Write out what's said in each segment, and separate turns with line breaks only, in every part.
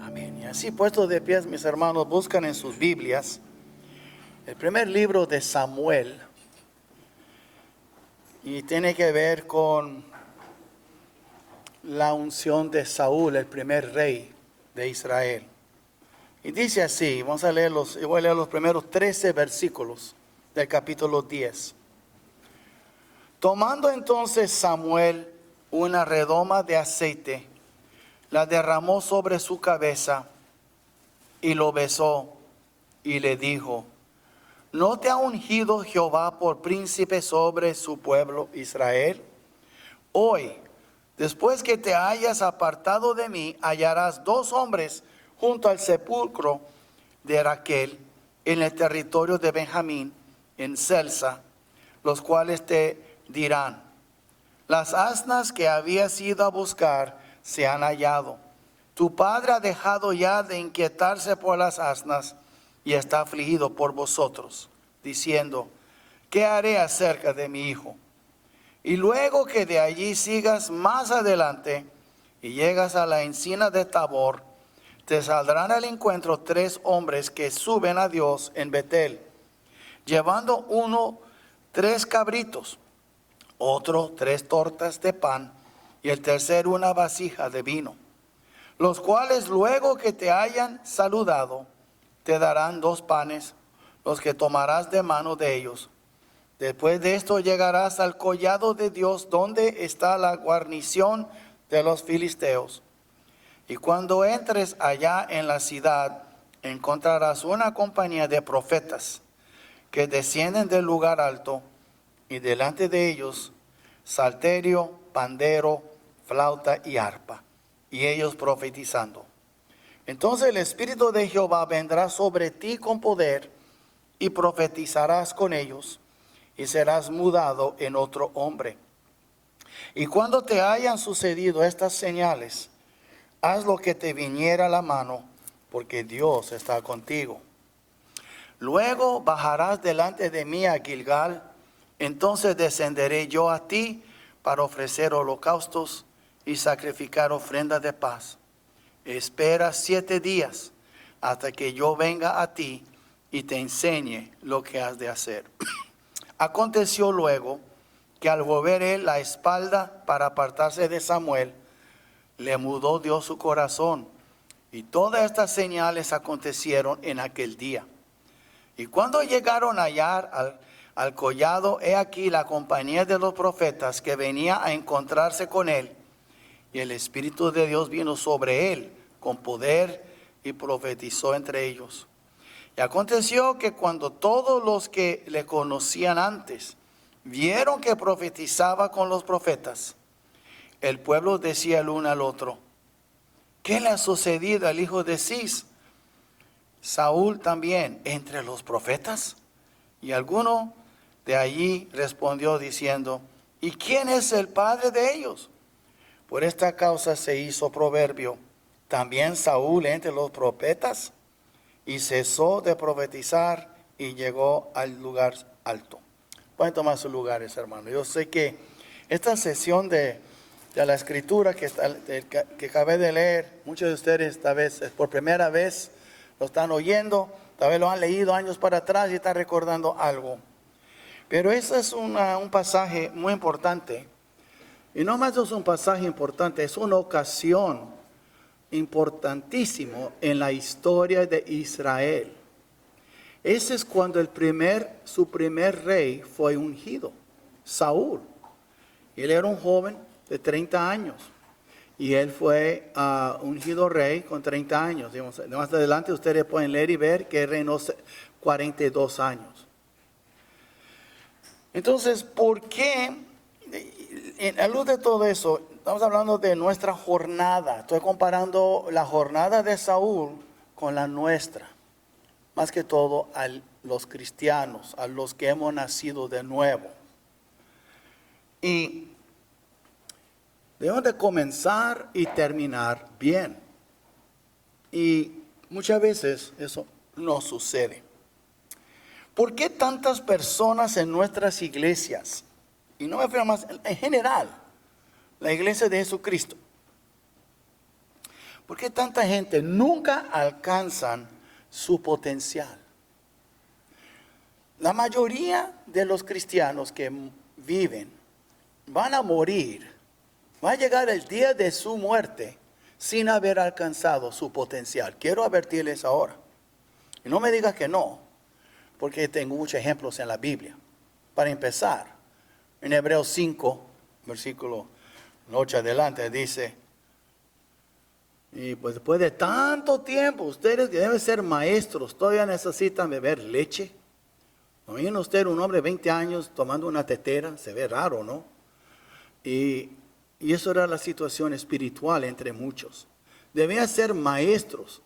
Amén. Y así puestos de pies, mis hermanos, buscan en sus Biblias el primer libro de Samuel. Y tiene que ver con la unción de Saúl, el primer rey de Israel. Y dice así, vamos a leerlos, yo voy a leer los primeros 13 versículos del capítulo 10. Tomando entonces Samuel una redoma de aceite, la derramó sobre su cabeza y lo besó y le dijo: ¿No te ha ungido Jehová por príncipe sobre su pueblo Israel? Hoy, después que te hayas apartado de mí, hallarás 2 hombres junto al sepulcro de Raquel en el territorio de Benjamín, en Selsa, los cuales te dirán: las asnas que habías ido a buscar se han hallado. Tu padre ha dejado ya de inquietarse por las asnas y está afligido por vosotros, diciendo: ¿qué haré acerca de mi hijo? Y luego que de allí sigas más adelante y llegas a la encina de Tabor, te saldrán al encuentro 3 hombres que suben a Dios en Betel, llevando uno 3 cabritos, otro 3 tortas de pan, y el tercero una vasija de vino, los cuales luego que te hayan saludado, te darán 2 panes, los que tomarás de mano de ellos. Después de esto llegarás al collado de Dios, donde está la guarnición de los filisteos. Y cuando entres allá en la ciudad, encontrarás una compañía de profetas que descienden del lugar alto, y delante de ellos salterio, pandero, flauta y arpa, y ellos profetizando. Entonces el Espíritu de Jehová vendrá sobre ti con poder, y profetizarás con ellos, y serás mudado en otro hombre. Y cuando te hayan sucedido estas señales, haz lo que te viniera a la mano, porque Dios está contigo. Luego bajarás delante de mí a Gilgal, entonces descenderé yo a ti para ofrecer holocaustos y sacrificar ofrendas de paz. Espera 7 días hasta que yo venga a ti y te enseñe lo que has de hacer. Aconteció luego que al volver él la espalda para apartarse de Samuel, le mudó Dios su corazón, y todas estas señales acontecieron en aquel día. Y cuando llegaron a hallar al collado, he aquí la compañía de los profetas que venía a encontrarse con él, y el Espíritu de Dios vino sobre él con poder y profetizó entre ellos. Y aconteció que cuando todos los que le conocían antes vieron que profetizaba con los profetas, el pueblo decía el uno al otro: ¿qué le ha sucedido al hijo de Cis? Saúl también entre los profetas. Y alguno de allí respondió diciendo: ¿y quién es el padre de ellos? Por esta causa se hizo proverbio: también Saúl entre los profetas. Y cesó de profetizar y llegó al lugar alto. Pueden tomar sus lugares, hermanos. Yo sé que esta sesión de la escritura que acabé de leer, muchos de ustedes esta vez por primera vez lo están oyendo, tal vez lo han leído años para atrás y están recordando algo. Pero ese es un pasaje muy importante. Y no más es un pasaje importante, es una ocasión importantísimo en la historia de Israel. Ese es cuando su primer rey fue ungido, Saúl. Él era un joven de 30 años y él fue ungido rey con 30 años. Más adelante ustedes pueden leer y ver que reinó 42 años. Entonces, ¿por qué? A luz de todo eso, estamos hablando de nuestra jornada. Estoy comparando la jornada de Saúl con la nuestra. Más que todo a los cristianos, a los que hemos nacido de nuevo. Y debemos de comenzar y terminar bien. Y muchas veces eso no sucede. ¿Por qué tantas personas en nuestras iglesias? Y no me refiero más en general, la iglesia de Jesucristo. ¿Por qué tanta gente nunca alcanzan su potencial? La mayoría de los cristianos que viven van a morir. Va a llegar el día de su muerte sin haber alcanzado su potencial. Quiero advertirles ahora. Y no me digas que no, porque tengo muchos ejemplos en la Biblia. Para empezar, en Hebreos 5, versículo 8 adelante, dice: y pues después de tanto tiempo, ustedes que deben ser maestros, todavía necesitan beber leche. ¿No imagina usted un hombre de 20 años tomando una tetera? Se ve raro, ¿no? Y eso era la situación espiritual entre muchos. Debían ser maestros.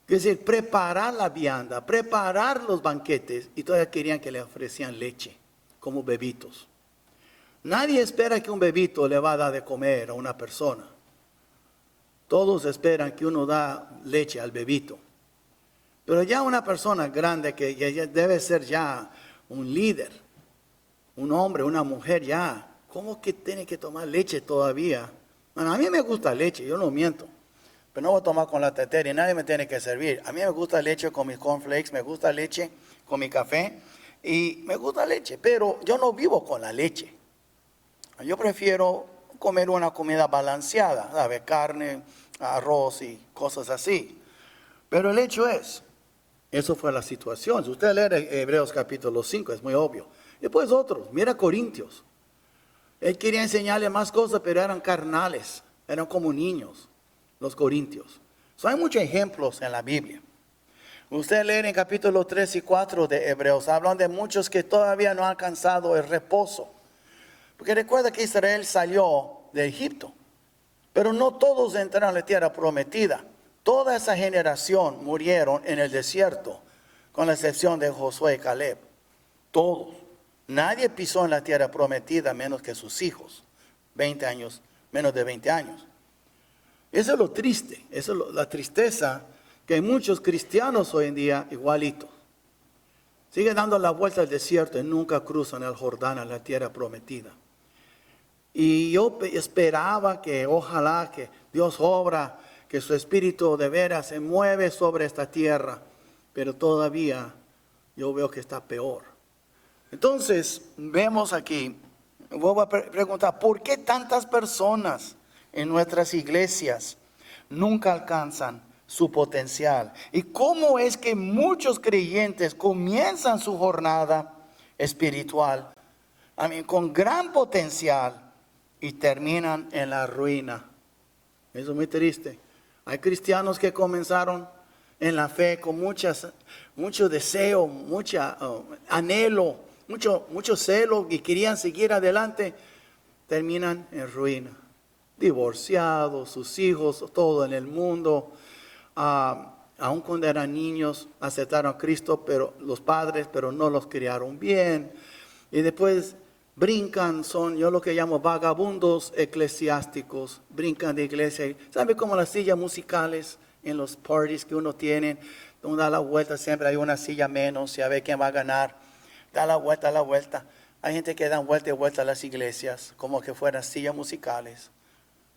Es decir, preparar la vianda, preparar los banquetes, y todavía querían que le ofrecían leche como bebitos. Nadie espera que un bebito le va a dar de comer a una persona. Todos esperan que uno da leche al bebito. Pero ya una persona grande que ya debe ser ya un líder, un hombre, una mujer ya, ¿cómo que tiene que tomar leche todavía? Bueno, a mí me gusta leche, yo no miento. Pero no voy a tomar con la tetera y nadie me tiene que servir. A mí me gusta leche con mis cornflakes, me gusta leche con mi café y me gusta leche. Pero yo no vivo con la leche. Yo prefiero comer una comida balanceada, ¿sabe? Carne, arroz y cosas así. Pero el hecho es, eso fue la situación. Si usted lee Hebreos capítulo 5, es muy obvio. Después otros, mira Corintios. Él quería enseñarle más cosas, pero eran carnales, eran como niños, los corintios. Hay muchos ejemplos en la Biblia. Usted lee en capítulo 3 y 4 de Hebreos, hablan de muchos que todavía no han alcanzado el reposo. Porque recuerda que Israel salió de Egipto, pero no todos entraron a la tierra prometida. Toda esa generación murieron en el desierto, con la excepción de Josué y Caleb. Todos. Nadie pisó en la tierra prometida menos que sus hijos. 20 años, menos de 20 años. Eso es lo triste, eso es la tristeza que hay muchos cristianos hoy en día igualitos. Siguen dando la vuelta al desierto y nunca cruzan el Jordán a la tierra prometida. Y yo esperaba que ojalá que Dios obra, que su espíritu de veras se mueve sobre esta tierra, pero todavía yo veo que está peor. Entonces vemos aquí, voy a preguntar, ¿por qué tantas personas en nuestras iglesias nunca alcanzan su potencial? ¿Y cómo es que muchos creyentes comienzan su jornada espiritual con gran potencial y terminan en la ruina? Eso es muy triste. Hay cristianos que comenzaron en la fe con mucho deseo, mucho anhelo, mucho celo y querían seguir adelante, terminan en ruina. Divorciados, sus hijos, todo en el mundo. Aun cuando eran niños, aceptaron a Cristo, pero los padres, pero no los criaron bien. Y después brincan, son yo lo que llamo vagabundos eclesiásticos, brincan de iglesia. ¿Sabe cómo las sillas musicales en los parties que uno tiene? Uno da la vuelta, siempre hay una silla menos, y a ver quién va a ganar. Da la vuelta, da la vuelta. Hay gente que dan vuelta y vuelta a las iglesias, como que fueran sillas musicales.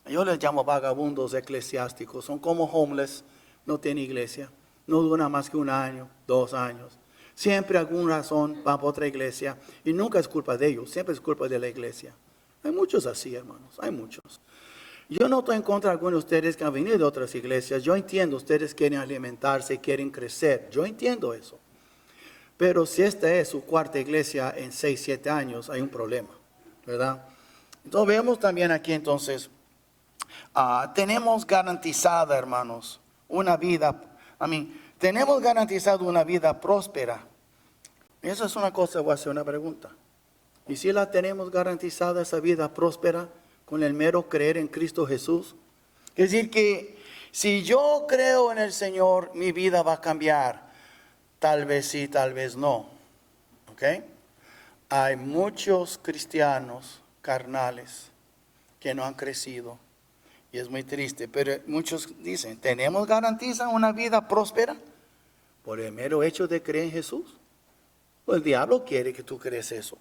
Yo les llamo vagabundos eclesiásticos, son como homeless, no tienen iglesia, no dura más que 1 año, 2 años. Siempre alguna razón van por otra iglesia y nunca es culpa de ellos, siempre es culpa de la iglesia. Hay muchos así, hermanos, hay muchos. Yo no estoy en contra de algunos de ustedes que han venido de otras iglesias. Yo entiendo, ustedes quieren alimentarse, quieren crecer. Yo entiendo eso. Pero si esta es su 4ª iglesia en 6, 7 años, hay un problema, ¿verdad? Entonces vemos también aquí entonces, tenemos garantizada, hermanos, una vida, tenemos garantizado una vida próspera. Esa es una cosa, voy a hacer una pregunta. ¿Y si la tenemos garantizada esa vida próspera con el mero creer en Cristo Jesús? Es decir que si yo creo en el Señor, mi vida va a cambiar. Tal vez sí, tal vez no. ¿Ok? Hay muchos cristianos carnales que no han crecido. Y es muy triste, pero muchos dicen, ¿tenemos garantizada una vida próspera? Por el mero hecho de creer en Jesús. Pues el diablo quiere que tú crees eso.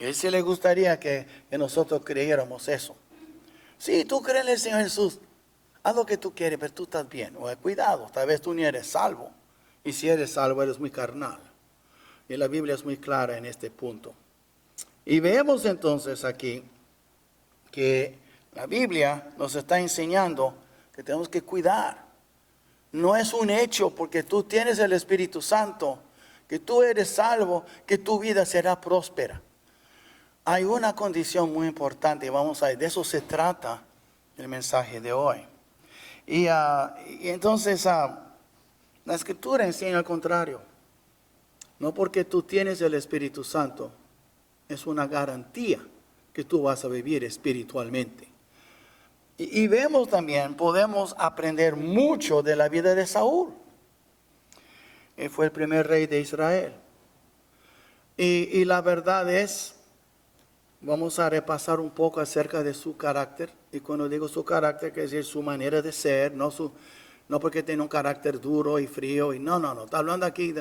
Él sí le gustaría que nosotros creyéramos eso. Sí, tú crees en el Señor Jesús. haz lo que tú quieres, pero tú estás bien. O cuidado, tal vez tú ni eres salvo. Y si eres salvo, eres muy carnal. Y la Biblia es muy clara en este punto. Y vemos entonces aquí que la Biblia nos está enseñando que tenemos que cuidar. No es un hecho porque tú tienes el Espíritu Santo, que tú eres salvo, que tu vida será próspera. Hay una condición muy importante, vamos a ver, de eso se trata el mensaje de hoy. Y entonces la Escritura enseña al contrario. No porque tú tienes el Espíritu Santo, es una garantía que tú vas a vivir espiritualmente. Y vemos también, podemos aprender mucho de la vida de Saúl. Él fue el primer rey de Israel. Y la verdad es, vamos a repasar un poco acerca de su carácter. Y cuando digo su carácter, quiere decir su manera de ser, no porque tiene un carácter duro y frío. No, está hablando aquí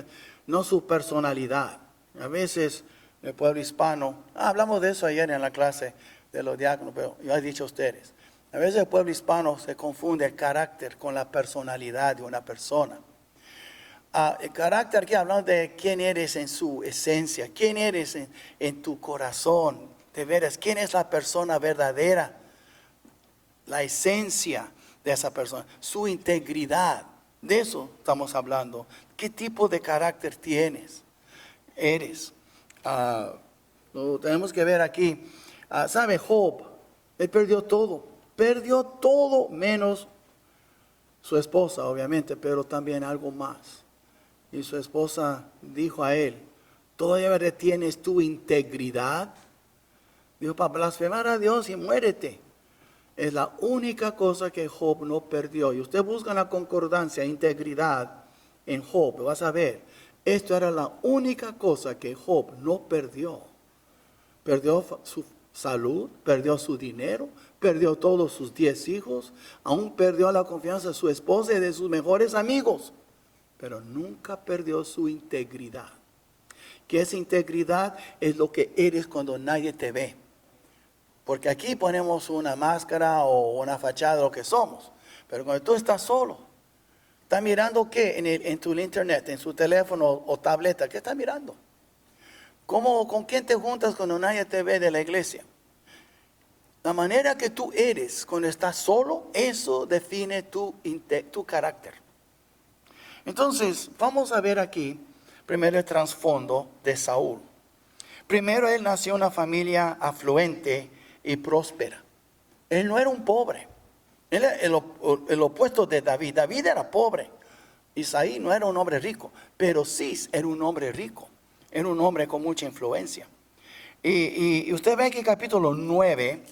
no su personalidad. A veces el pueblo hispano, hablamos de eso ayer en la clase de los diáconos, pero yo he dicho a ustedes. A veces el pueblo hispano se confunde el carácter con la personalidad de una persona. El carácter aquí hablamos de quién eres en su esencia, quién eres en tu corazón, de veras, quién es la persona verdadera, la esencia de esa persona, su integridad. De eso estamos hablando. ¿Qué tipo de carácter eres? Lo tenemos que ver aquí. ¿Sabe Job? Él perdió todo menos su esposa, obviamente, pero también algo más. Y su esposa dijo a él, ¿todavía retienes tu integridad? Dijo, para blasfemar a Dios y muérete. Es la única cosa que Job no perdió. Y usted busca la concordancia, integridad en Job, vas a ver. Esto era la única cosa que Job no perdió. Perdió su salud, perdió su dinero, perdió todos sus 10 hijos, aún perdió la confianza de su esposa y de sus mejores amigos, pero nunca perdió su integridad. Que esa integridad es lo que eres cuando nadie te ve. Porque aquí ponemos una máscara o una fachada de lo que somos, pero cuando tú estás solo, ¿estás mirando qué en tu internet, en su teléfono o tableta? ¿Qué estás mirando? ¿Con quién te juntas cuando nadie te ve de la iglesia? La manera que tú eres cuando estás solo, eso define tu carácter. Entonces, vamos a ver aquí, primero el trasfondo de Saúl. Primero, él nació en una familia afluente y próspera. Él no era un pobre. Él era el opuesto de David. David era pobre. Isaí no era un hombre rico, pero Cis era un hombre rico. Era un hombre con mucha influencia. Y usted ve aquí capítulo 9.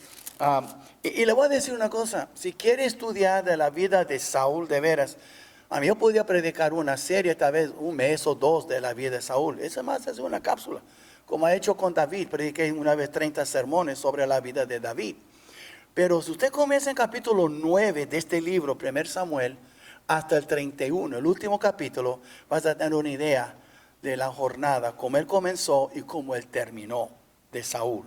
Y le voy a decir una cosa. Si quiere estudiar de la vida de Saúl de veras, a mí yo podría predicar una serie, tal vez un mes o dos de la vida de Saúl. Eso más es una cápsula. Como ha hecho con David, prediqué una vez 30 sermones sobre la vida de David. Pero si usted comienza en capítulo 9 de este libro, 1 Samuel, hasta el 31, el último capítulo, vas a tener una idea de la jornada, cómo él comenzó y cómo él terminó de Saúl.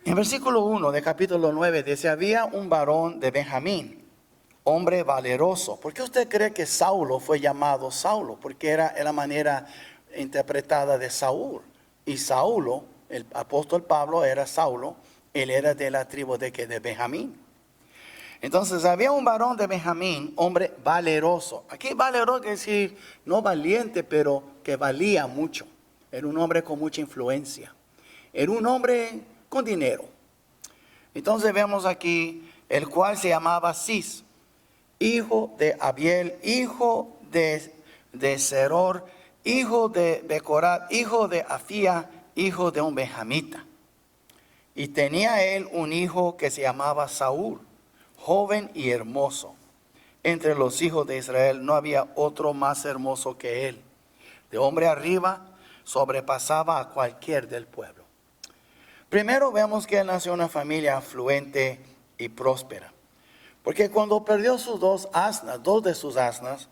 En versículo 1 de capítulo 9 dice, había un varón de Benjamín, hombre valeroso. ¿Por qué usted cree que Saulo fue llamado Saulo? Porque era la manera interpretada de Saúl. Y Saulo, el apóstol Pablo era Saulo, él era de la tribu de Benjamín. Entonces había un varón de Benjamín, hombre valeroso. Aquí valeroso quiere decir no valiente, pero que valía mucho. Era un hombre con mucha influencia. Era un hombre con dinero. Entonces vemos aquí el cual se llamaba Cis, hijo de Abiel, hijo de Seror, hijo de Becorat, hijo de Afía, hijo de un benjamita. Y tenía él un hijo que se llamaba Saúl, joven y hermoso. Entre los hijos de Israel no había otro más hermoso que él. De hombre arriba sobrepasaba a cualquier del pueblo. Primero vemos que él nació en una familia afluente y próspera. Porque cuando perdió sus dos de sus asnas,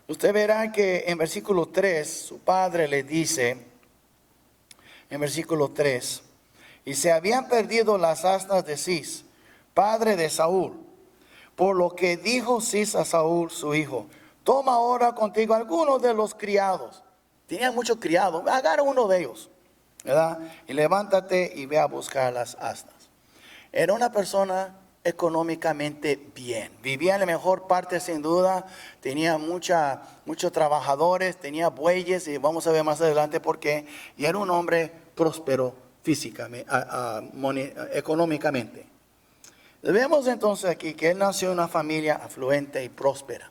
usted verá que en versículo 3, su padre le dice, en versículo 3, y se habían perdido las asnas de Cis, padre de Saúl. Por lo que dijo Cis a Saúl, su hijo: toma ahora contigo algunos de los criados. Tenía muchos criados, agarra uno de ellos, ¿verdad? Y levántate y ve a buscar las asnas. Era una persona económicamente bien. Vivía en la mejor parte sin duda. Tenía muchos trabajadores, tenía bueyes, y vamos a ver más adelante por qué. Y era un hombre próspero físicamente, económicamente. Vemos entonces aquí que él nació en una familia afluente y próspera.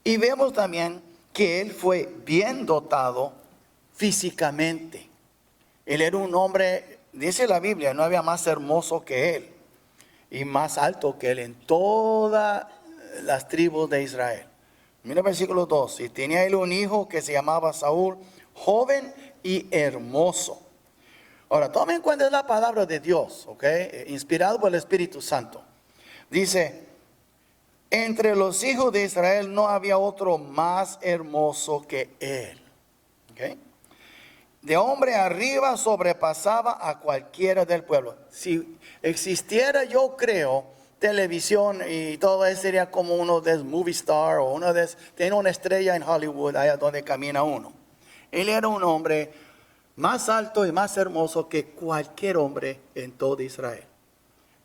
Y vemos también que él fue bien dotado físicamente. Él era un hombre, dice la Biblia, no había más hermoso que él y más alto que él en todas las tribus de Israel. Mira el versículo 2. Y tenía él un hijo que se llamaba Saúl, joven y hermoso. Ahora, tomen en cuenta la palabra de Dios, ¿ok? Inspirado por el Espíritu Santo. Dice: entre los hijos de Israel no había otro más hermoso que él. ¿Ok? De hombre arriba sobrepasaba a cualquiera del pueblo. Si existiera, yo creo, televisión y todo eso, sería como uno de movie star o tiene una estrella en Hollywood, allá donde camina uno. Él era un hombre más alto y más hermoso que cualquier hombre en todo Israel.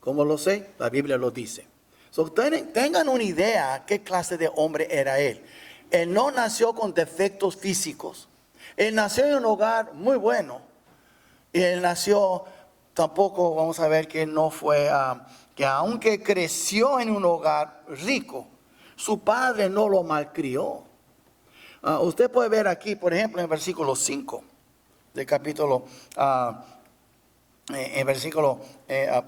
¿Cómo lo sé? La Biblia lo dice. Tengan una idea qué clase de hombre era él. Él no nació con defectos físicos. Él nació en un hogar muy bueno. Y él nació, tampoco vamos a ver que no fue, que aunque creció en un hogar rico, su padre no lo malcrió. Usted puede ver aquí, por ejemplo, en el versículo 5 del capítulo, en versículo,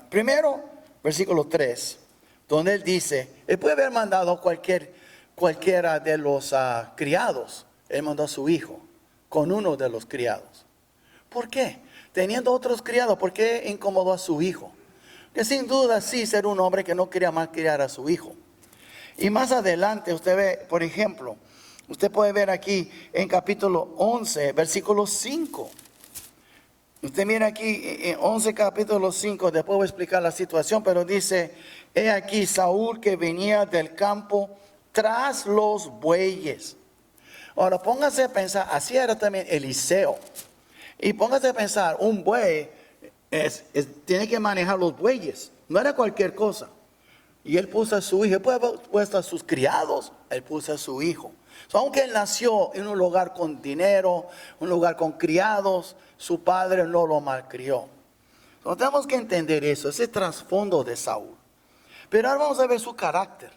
primero, versículo 3. Donde él dice, él puede haber mandado cualquiera de los criados. Él mandó a su hijo con uno de los criados. ¿Por qué? Teniendo otros criados, ¿por qué incomodó a su hijo? Que sin duda sí ser un hombre que no quería malcriar a su hijo. Y más adelante usted ve, por ejemplo, usted puede ver aquí en capítulo 11, versículo 5. Usted mira aquí en 11 capítulo 5, después voy a explicar la situación, pero dice: he aquí Saúl que venía del campo tras los bueyes. Ahora póngase a pensar, así era también Eliseo. Y póngase a pensar, un buey tiene que manejar los bueyes, no era cualquier cosa. Y él puso a su hijo, él puso a sus criados, él puso a su hijo. Aunque él nació en un lugar con dinero, un lugar con criados, su padre no lo malcrió. Tenemos que entender eso, ese trasfondo de Saúl. Pero ahora vamos a ver su carácter.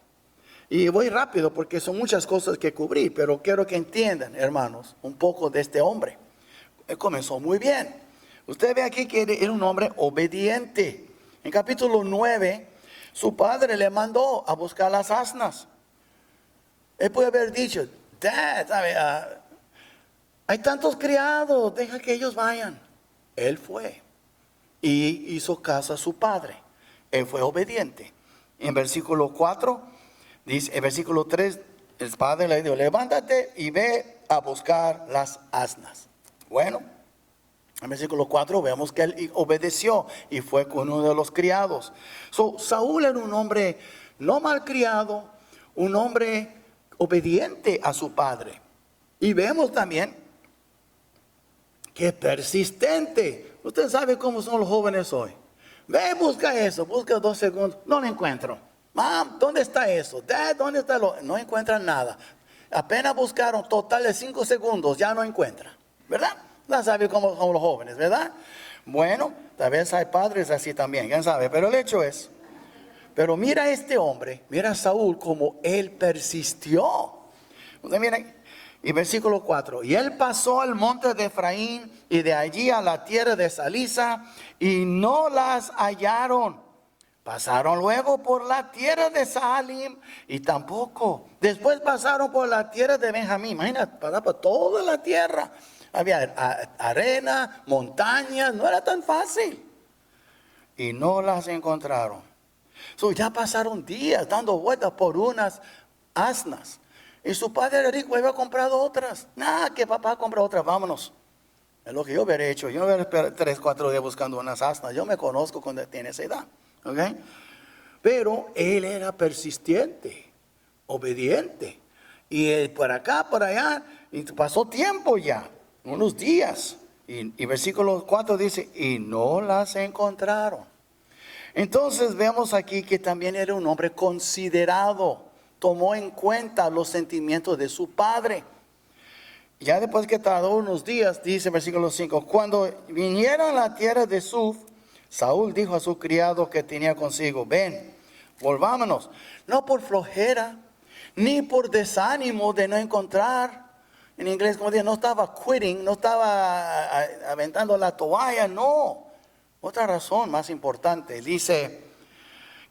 Y voy rápido porque son muchas cosas que cubrir, pero quiero que entiendan, hermanos, un poco de este hombre. Él comenzó muy bien. Usted ve aquí que era un hombre obediente. En capítulo 9, su padre le mandó a buscar las asnas. Él puede haber dicho: Dad, hay tantos criados, deja que ellos vayan. Él fue y hizo caso a su padre. Él fue obediente. En versículo 4, dice, en versículo 3, el padre le dijo: levántate y ve a buscar las asnas. Bueno, en versículo 4 vemos que él obedeció y fue con uno de los criados. Saúl era un hombre no malcriado, un hombre obediente a su padre. Y vemos también que persistente. Usted sabe cómo son los jóvenes hoy. Ve, busca eso, busca 2 segundos, no lo encuentro. Mam, ¿dónde está eso? Dad, ¿dónde está no encuentran nada. Apenas buscaron total de 5 segundos, ya no encuentran, ¿verdad? Ya sabe cómo son los jóvenes, ¿verdad? Bueno, tal vez hay padres así también, quién sabe, pero el hecho es, pero mira a este hombre, mira a Saúl como él persistió. Usted mira, y versículo 4, y él pasó al monte de Efraín y de allí a la tierra de Salisa y no las hallaron. Pasaron luego por la tierra de Salim y tampoco. Después pasaron por la tierra de Benjamín. Imagínate, pasaron por toda la tierra. Había arena, montañas, no era tan fácil. Y no las encontraron. Ya pasaron días dando vueltas por unas asnas. Y su padre era rico, había comprado otras. Nada, que papá compró otras, vámonos. Es lo que yo hubiera hecho. Yo no hubiera esperado 3, 4 días buscando unas asnas. Yo me conozco cuando tiene esa edad. ¿Okay? Pero él era persistente, obediente. Y por acá, por allá, y pasó tiempo ya, unos días. Y versículo 4 dice, y no las encontraron. Entonces vemos aquí que también era un hombre considerado. Tomó en cuenta los sentimientos de su padre. Ya después que tardó unos días, dice versículo 5, cuando vinieron a la tierra de Suf, Saúl dijo a su criado que tenía consigo, ven, volvámonos, no por flojera, ni por desánimo de no encontrar. En inglés, como dice, no estaba quitting, no estaba aventando la toalla, no. Otra razón más importante, dice,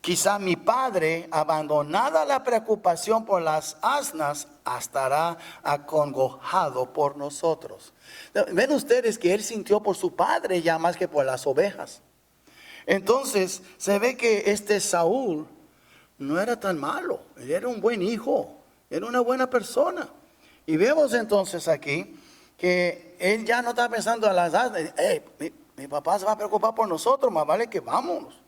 quizá mi padre, abandonada la preocupación por las asnas, estará acongojado por nosotros. Ven ustedes que él sintió por su padre ya más que por las ovejas. Entonces se ve que este Saúl no era tan malo, él era un buen hijo, era una buena persona. Y vemos entonces aquí que él ya no está pensando en las asnas, mi papá se va a preocupar por nosotros, más vale que vámonos.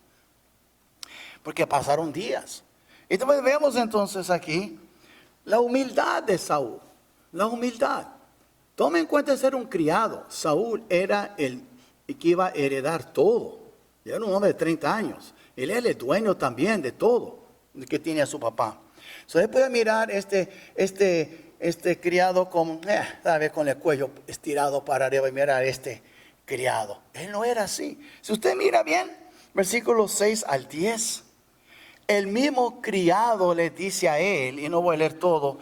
Porque pasaron días. Y entonces vemos entonces aquí la humildad de Saúl. La humildad. Tome en cuenta ser un criado. Saúl era el que iba a heredar todo. Era un hombre de 30 años. Él era el dueño también de todo que tiene a su papá. Entonces puede mirar este criado con el cuello estirado para arriba y mirar este criado. Él no era así. Si usted mira bien, versículos 6 al 10. El mismo criado le dice a él, y no voy a leer todo,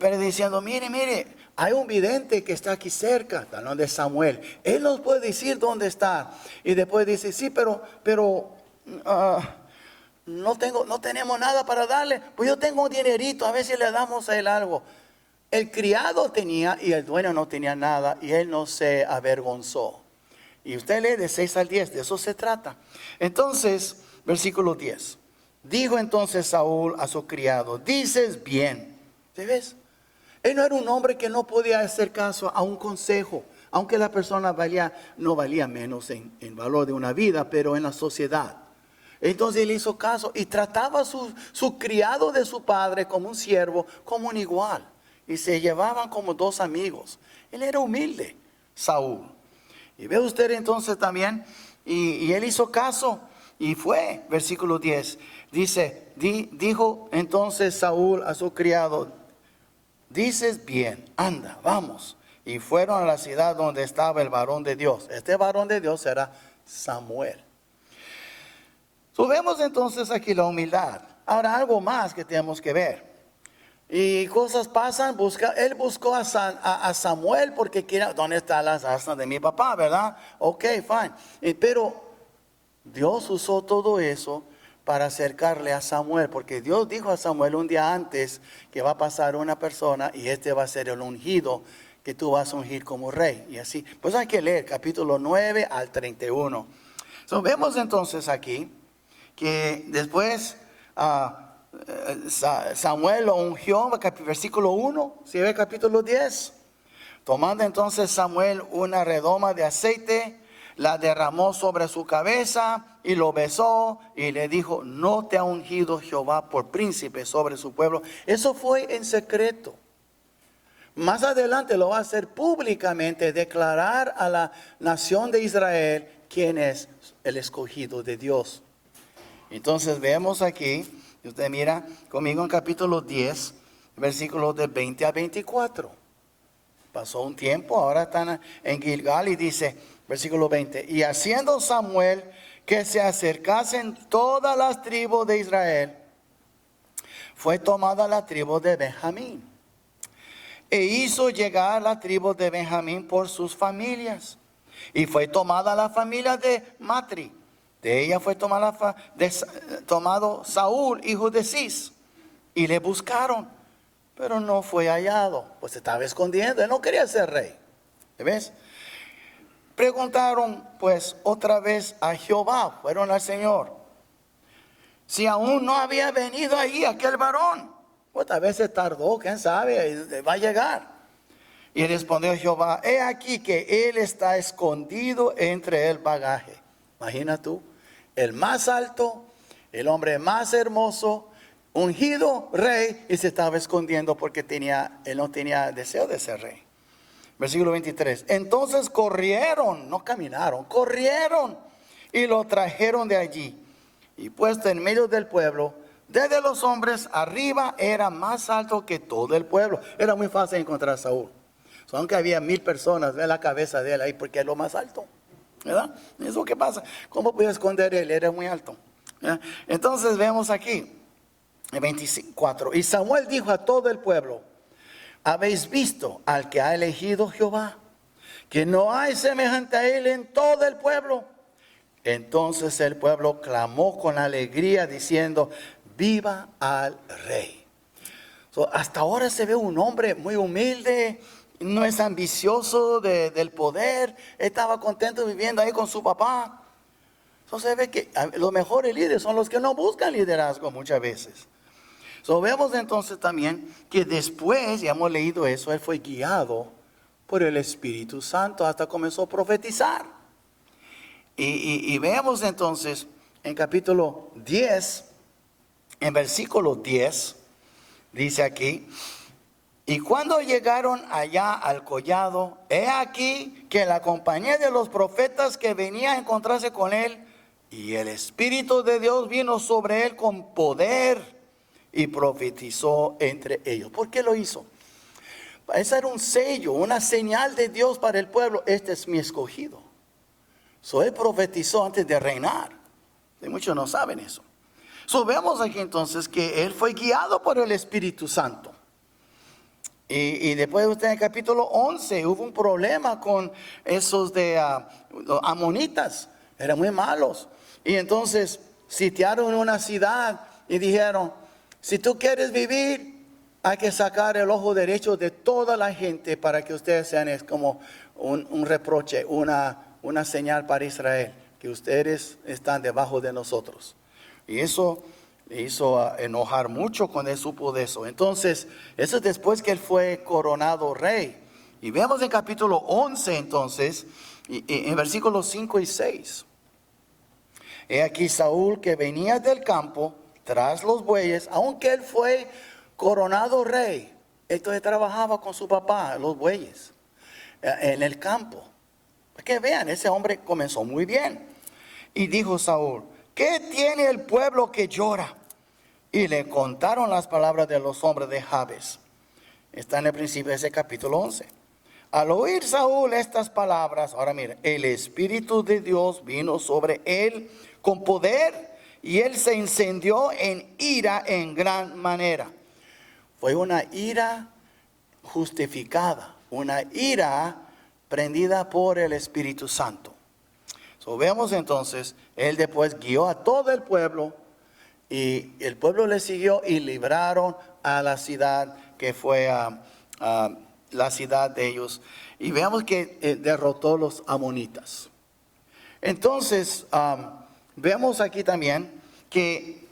pero diciendo, mire, hay un vidente que está aquí cerca, hablando de Samuel. Él nos puede decir dónde está. Y después dice, sí, pero no tenemos nada para darle. Pues yo tengo un dinerito, a ver si le damos a él algo. El criado tenía y el dueño no tenía nada y él no se avergonzó. Y usted lee de 6 al 10, de eso se trata. Entonces, versículo 10. Dijo entonces Saúl a su criado, dices bien. ¿Sí ves? Él no era un hombre que no podía hacer caso a un consejo, aunque la persona no valía menos en valor de una vida, pero en la sociedad. Entonces él hizo caso y trataba a su criado de su padre como un siervo, como un igual. Y se llevaban como dos amigos. Él era humilde, Saúl. Y ve usted entonces también, y él hizo caso. Y fue, versículo 10, dice, dijo entonces Saúl a su criado, dices bien, anda, vamos. Y fueron a la ciudad donde estaba el varón de Dios. Este varón de Dios era Samuel. Vemos entonces aquí la humildad. Ahora algo más que tenemos que ver. Y cosas pasan, él buscó a Samuel porque quiere, ¿dónde están las asnas de mi papá, verdad? Ok, fine. Pero Dios usó todo eso para acercarle a Samuel, porque Dios dijo a Samuel un día antes que va a pasar una persona y este va a ser el ungido que tú vas a ungir como rey. Y así, pues hay que leer capítulo 9 al 31. Vemos entonces aquí que después Samuel lo ungió, versículo 1, si ve capítulo 10. Tomando entonces Samuel una redoma de aceite, la derramó sobre su cabeza y lo besó y le dijo, no te ha ungido Jehová por príncipe sobre su pueblo. Eso fue en secreto. Más adelante lo va a hacer públicamente, declarar a la nación de Israel quién es el escogido de Dios. Entonces vemos aquí, usted mira conmigo en capítulo 10, versículos de 20 a 24. Pasó un tiempo, ahora están en Gilgal y dice, versículo 20, y haciendo Samuel que se acercasen todas las tribus de Israel, fue tomada la tribu de Benjamín. E hizo llegar la tribu de Benjamín por sus familias. Y fue tomada la familia de Matri. De ella fue tomado Saúl, hijo de Cis. Y le buscaron, pero no fue hallado. Pues se estaba escondiendo, él no quería ser rey. ¿Ves? Preguntaron pues otra vez a Jehová, fueron al Señor, si aún no había venido ahí aquel varón. Pues a veces tardó, quién sabe, va a llegar. Y respondió Jehová, he aquí que él está escondido entre el bagaje. Imagina tú, el más alto, el hombre más hermoso, ungido rey, y se estaba escondiendo porque él no tenía deseo de ser rey. Versículo 23. Entonces corrieron, no caminaron, corrieron y lo trajeron de allí. Y puesto en medio del pueblo, desde los hombres arriba, era más alto que todo el pueblo. Era muy fácil encontrar a Saúl. Aunque había 1000 personas, ve la cabeza de él ahí porque es lo más alto, ¿verdad? Eso que pasa. ¿Cómo podía esconder él? Era muy alto, ¿verdad? Entonces vemos aquí, en 24. Y Samuel dijo a todo el pueblo: ¿habéis visto al que ha elegido Jehová? Que no hay semejante a él en todo el pueblo. Entonces el pueblo clamó con alegría diciendo: viva al rey. Hasta ahora se ve un hombre muy humilde, no es ambicioso del poder, estaba contento viviendo ahí con su papá. Se ve que los mejores líderes son los que no buscan liderazgo muchas veces. Vemos entonces también que después, ya hemos leído eso, él fue guiado por el Espíritu Santo hasta comenzó a profetizar. Y vemos entonces en capítulo 10, en versículo 10, dice aquí: y cuando llegaron allá al collado, he aquí que la compañía de los profetas que venía a encontrarse con él, y el Espíritu de Dios vino sobre él con poder, y profetizó entre ellos. ¿Por qué lo hizo? Ese era un sello, una señal de Dios para el pueblo: este es mi escogido. Él profetizó antes de reinar. Y muchos no saben eso. Vemos aquí entonces que él fue guiado por el Espíritu Santo. Y después usted en el capítulo 11 hubo un problema con esos de amonitas. Eran muy malos. Y entonces sitiaron una ciudad y dijeron: si tú quieres vivir, hay que sacar el ojo derecho de toda la gente para que ustedes sean, es como un reproche, una señal para Israel, que ustedes están debajo de nosotros. Y eso le hizo enojar mucho cuando él supo de eso. Entonces, eso es después que él fue coronado rey. Y vemos en capítulo 11 entonces, en versículos 5 y 6. He aquí Saúl, que venía del campo tras los bueyes, aunque él fue coronado rey, entonces trabajaba con su papá, los bueyes, en el campo. Para que vean, ese hombre comenzó muy bien. Y dijo Saúl: ¿qué tiene el pueblo que llora? Y le contaron las palabras de los hombres de Jabes. Está en el principio de ese capítulo 11. Al oír Saúl estas palabras, ahora mira, el Espíritu de Dios vino sobre él con poder, y él se encendió en ira en gran manera. Fue una ira justificada, una ira prendida por el Espíritu Santo. Vemos entonces, él después guió a todo el pueblo, y el pueblo le siguió y libraron a la ciudad que fue la ciudad de ellos. Y veamos que derrotó los amonitas. Entonces, vemos aquí también que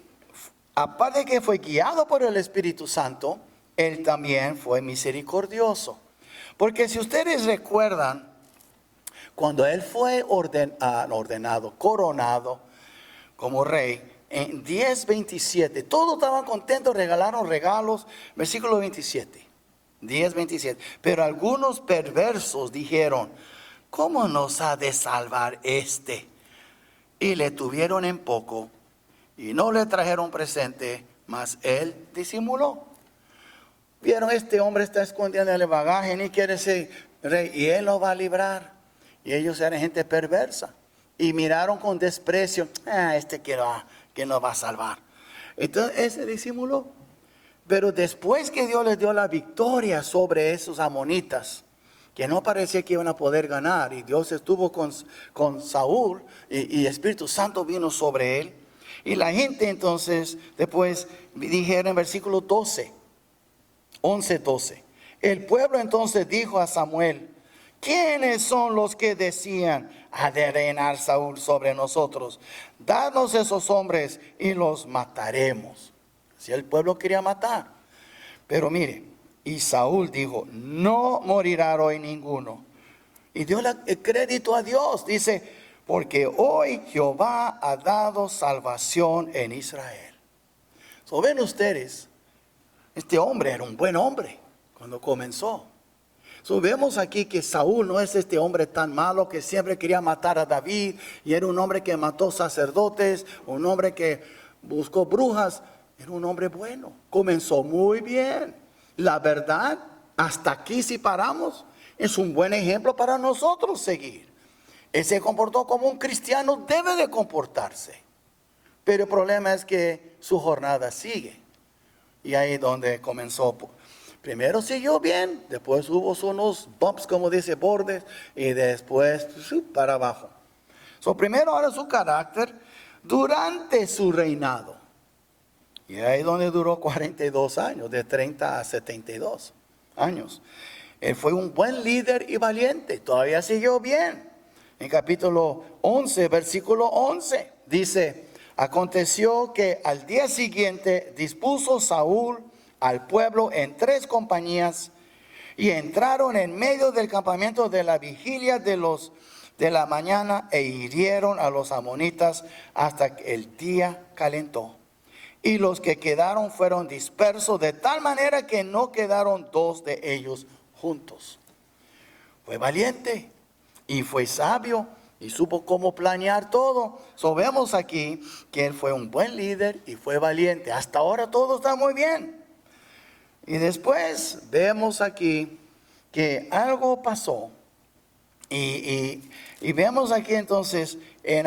aparte de que fue guiado por el Espíritu Santo, él también fue misericordioso. Porque si ustedes recuerdan, cuando él fue coronado como rey, en 10:27, todos estaban contentos, regalaron regalos. Versículo 27, 10:27. Pero algunos perversos dijeron: ¿cómo nos ha de salvar este? Y le tuvieron en poco, y no le trajeron presente, mas él disimuló. Vieron, este hombre está escondiendo el bagaje, ni quiere ser rey, y él lo va a librar. Y ellos eran gente perversa, y miraron con desprecio: este que no va a salvar. Entonces ese disimuló. Pero después que Dios les dio la victoria sobre esos amonitas, que no parecía que iban a poder ganar, y Dios estuvo con Saúl, y el Espíritu Santo vino sobre él, y la gente entonces después dijeron en versículo 12, 11:12, el pueblo entonces dijo a Samuel: ¿quiénes son los que decían: ha de reinar Saúl sobre nosotros? Danos esos hombres y los mataremos. Si el pueblo quería matar. Pero mire, y Saúl dijo: no morirá hoy ninguno. Y dio el crédito a Dios. Dice: porque hoy Jehová ha dado salvación en Israel. So, ven ustedes, este hombre era un buen hombre cuando comenzó. So, vemos aquí que Saúl no es este hombre tan malo que siempre quería matar a David, y era un hombre que mató sacerdotes, un hombre que buscó brujas. Era un hombre bueno, comenzó muy bien. La verdad, hasta aquí si paramos, es un buen ejemplo para nosotros seguir. Él se comportó como un cristiano debe de comportarse. Pero el problema es que su jornada sigue. Y ahí es donde comenzó. Primero siguió bien, después hubo unos bumps, como dice, bordes, y después para abajo. Primero ahora su carácter durante su reinado. Y ahí es donde duró 42 años, de 30 a 72 años. Él fue un buen líder y valiente, todavía siguió bien. En capítulo 11, versículo 11, dice: aconteció que al día siguiente dispuso Saúl al pueblo en 3 compañías y entraron en medio del campamento de la vigilia de la mañana e hirieron a los amonitas hasta que el día calentó. Y los que quedaron fueron dispersos de tal manera que no quedaron 2 de ellos juntos. Fue valiente y fue sabio y supo cómo planear todo. Vemos aquí que él fue un buen líder y fue valiente. Hasta ahora todo está muy bien. Y después vemos aquí que algo pasó. Y vemos aquí entonces en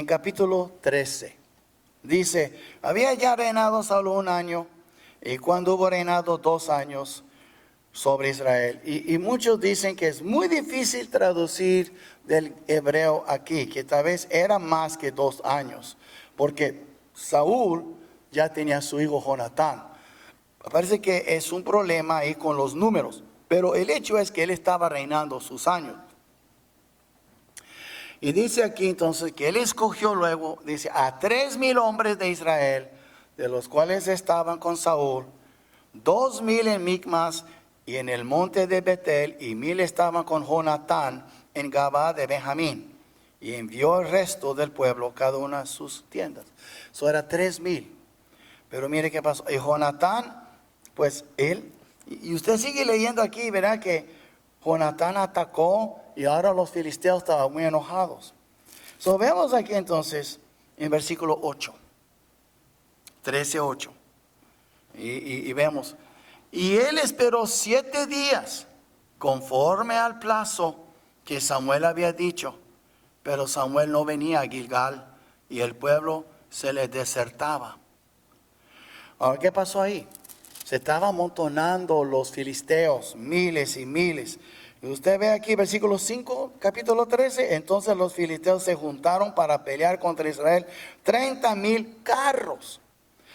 capítulo 13. Dice: había ya reinado Saúl 1 año, y cuando hubo reinado 2 años sobre Israel. Y muchos dicen que es muy difícil traducir del hebreo aquí, que tal vez era más que 2 años, porque Saúl ya tenía a su hijo Jonatán. Parece que es un problema ahí con los números, pero el hecho es que él estaba reinando sus años. Y dice aquí entonces que él escogió luego, dice, a 3,000 hombres de Israel, de los cuales estaban con Saúl, 2,000 en Micmas y en el monte de Betel, y 1,000 estaban con Jonatán en Gabá de Benjamín. Y envió el resto del pueblo, cada una a sus tiendas. Eso era 3,000. Pero mire qué pasó. Y Jonatán, pues él, y usted sigue leyendo aquí y verá que Jonatán atacó y ahora los filisteos estaban muy enojados. Vemos aquí entonces en versículo 8, 13:8. Y vemos: y él esperó 7 días conforme al plazo que Samuel había dicho, pero Samuel no venía a Gilgal y el pueblo se le desertaba. Ahora, ¿qué pasó ahí? Se estaban amontonando los filisteos, miles y miles. Y usted ve aquí versículo 5, capítulo 13. Entonces los filisteos se juntaron para pelear contra Israel, 30,000 carros,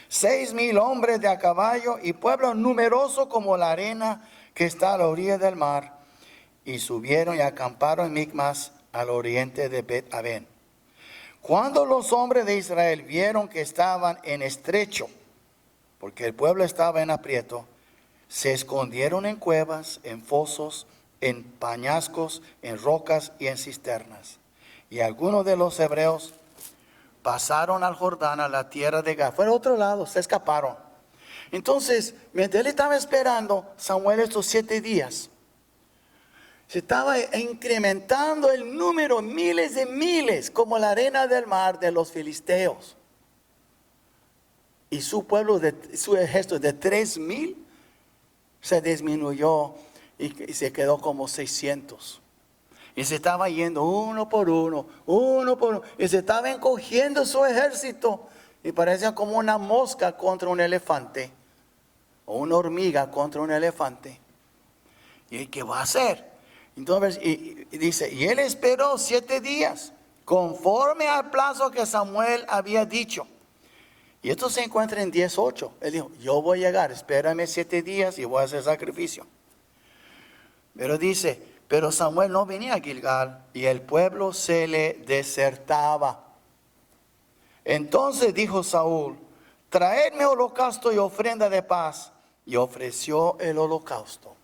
6,000 hombres de a caballo y pueblo numeroso como la arena que está a la orilla del mar. Y subieron y acamparon en Micmas, al oriente de Bet-Aven. Cuando los hombres de Israel vieron que estaban en estrecho, porque el pueblo estaba en aprieto, se escondieron en cuevas, en fosos, en peñascos, en rocas y en cisternas. Y algunos de los hebreos pasaron al Jordán, a la tierra de Gad. Fueron a otro lado, se escaparon. Entonces, mientras él estaba esperando, Samuel estos 7 días, se estaba incrementando el número, miles de miles, como la arena del mar de los filisteos. Y su pueblo, su ejército de 3,000 se disminuyó y se quedó como 600. Y se estaba yendo uno por uno. Y se estaba encogiendo su ejército. Y parecía como una mosca contra un elefante. O una hormiga contra un elefante. ¿Y qué va a hacer? Entonces, y dice, y él esperó 7 días, conforme al plazo que Samuel había dicho. Y esto se encuentra en 10:8. Él dijo, yo voy a llegar, espérame 7 días y voy a hacer sacrificio. Pero dice, pero Samuel no venía a Gilgal y el pueblo se le desertaba. Entonces dijo Saúl, traedme holocausto y ofrenda de paz. Y ofreció el holocausto.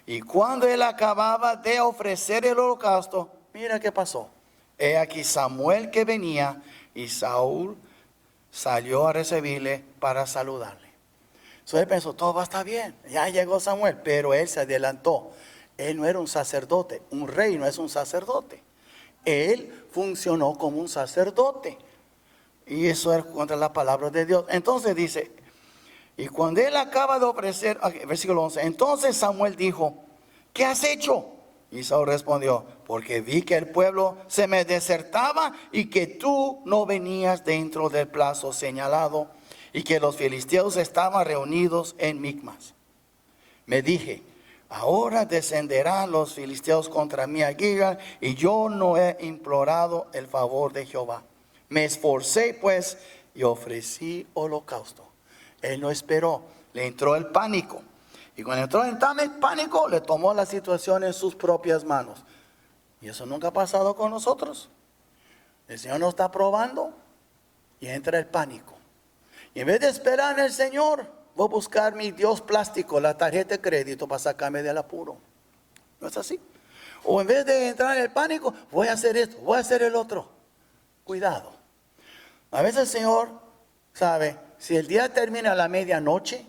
Y cuando él acababa de ofrecer el holocausto, mira qué pasó. He aquí Samuel que venía y Saúl salió a recibirle para saludarle. Entonces él pensó, todo va a estar bien, ya llegó Samuel, pero él se adelantó. Él no era un sacerdote, un rey no es un sacerdote. Él funcionó como un sacerdote. Y eso es contra la palabra de Dios. Entonces dice, y cuando él acaba de ofrecer, versículo 11, entonces Samuel dijo, ¿qué has hecho? Y Saúl respondió, porque vi que el pueblo se me desertaba y que tú no venías dentro del plazo señalado y que los filisteos estaban reunidos en Micmas. Me dije, ahora descenderán los filisteos contra mí a Gilgal y yo no he implorado el favor de Jehová. Me esforcé pues y ofrecí holocausto. Él no esperó, le entró el pánico. Y cuando entró en pánico, le tomó la situación en sus propias manos. Y eso nunca ha pasado con nosotros. El Señor nos está probando y entra el pánico. Y en vez de esperar en el Señor, voy a buscar mi Dios plástico, la tarjeta de crédito para sacarme del apuro. ¿No es así? O en vez de entrar en el pánico, voy a hacer esto, voy a hacer el otro. Cuidado. A veces el Señor sabe, si el día termina a la medianoche,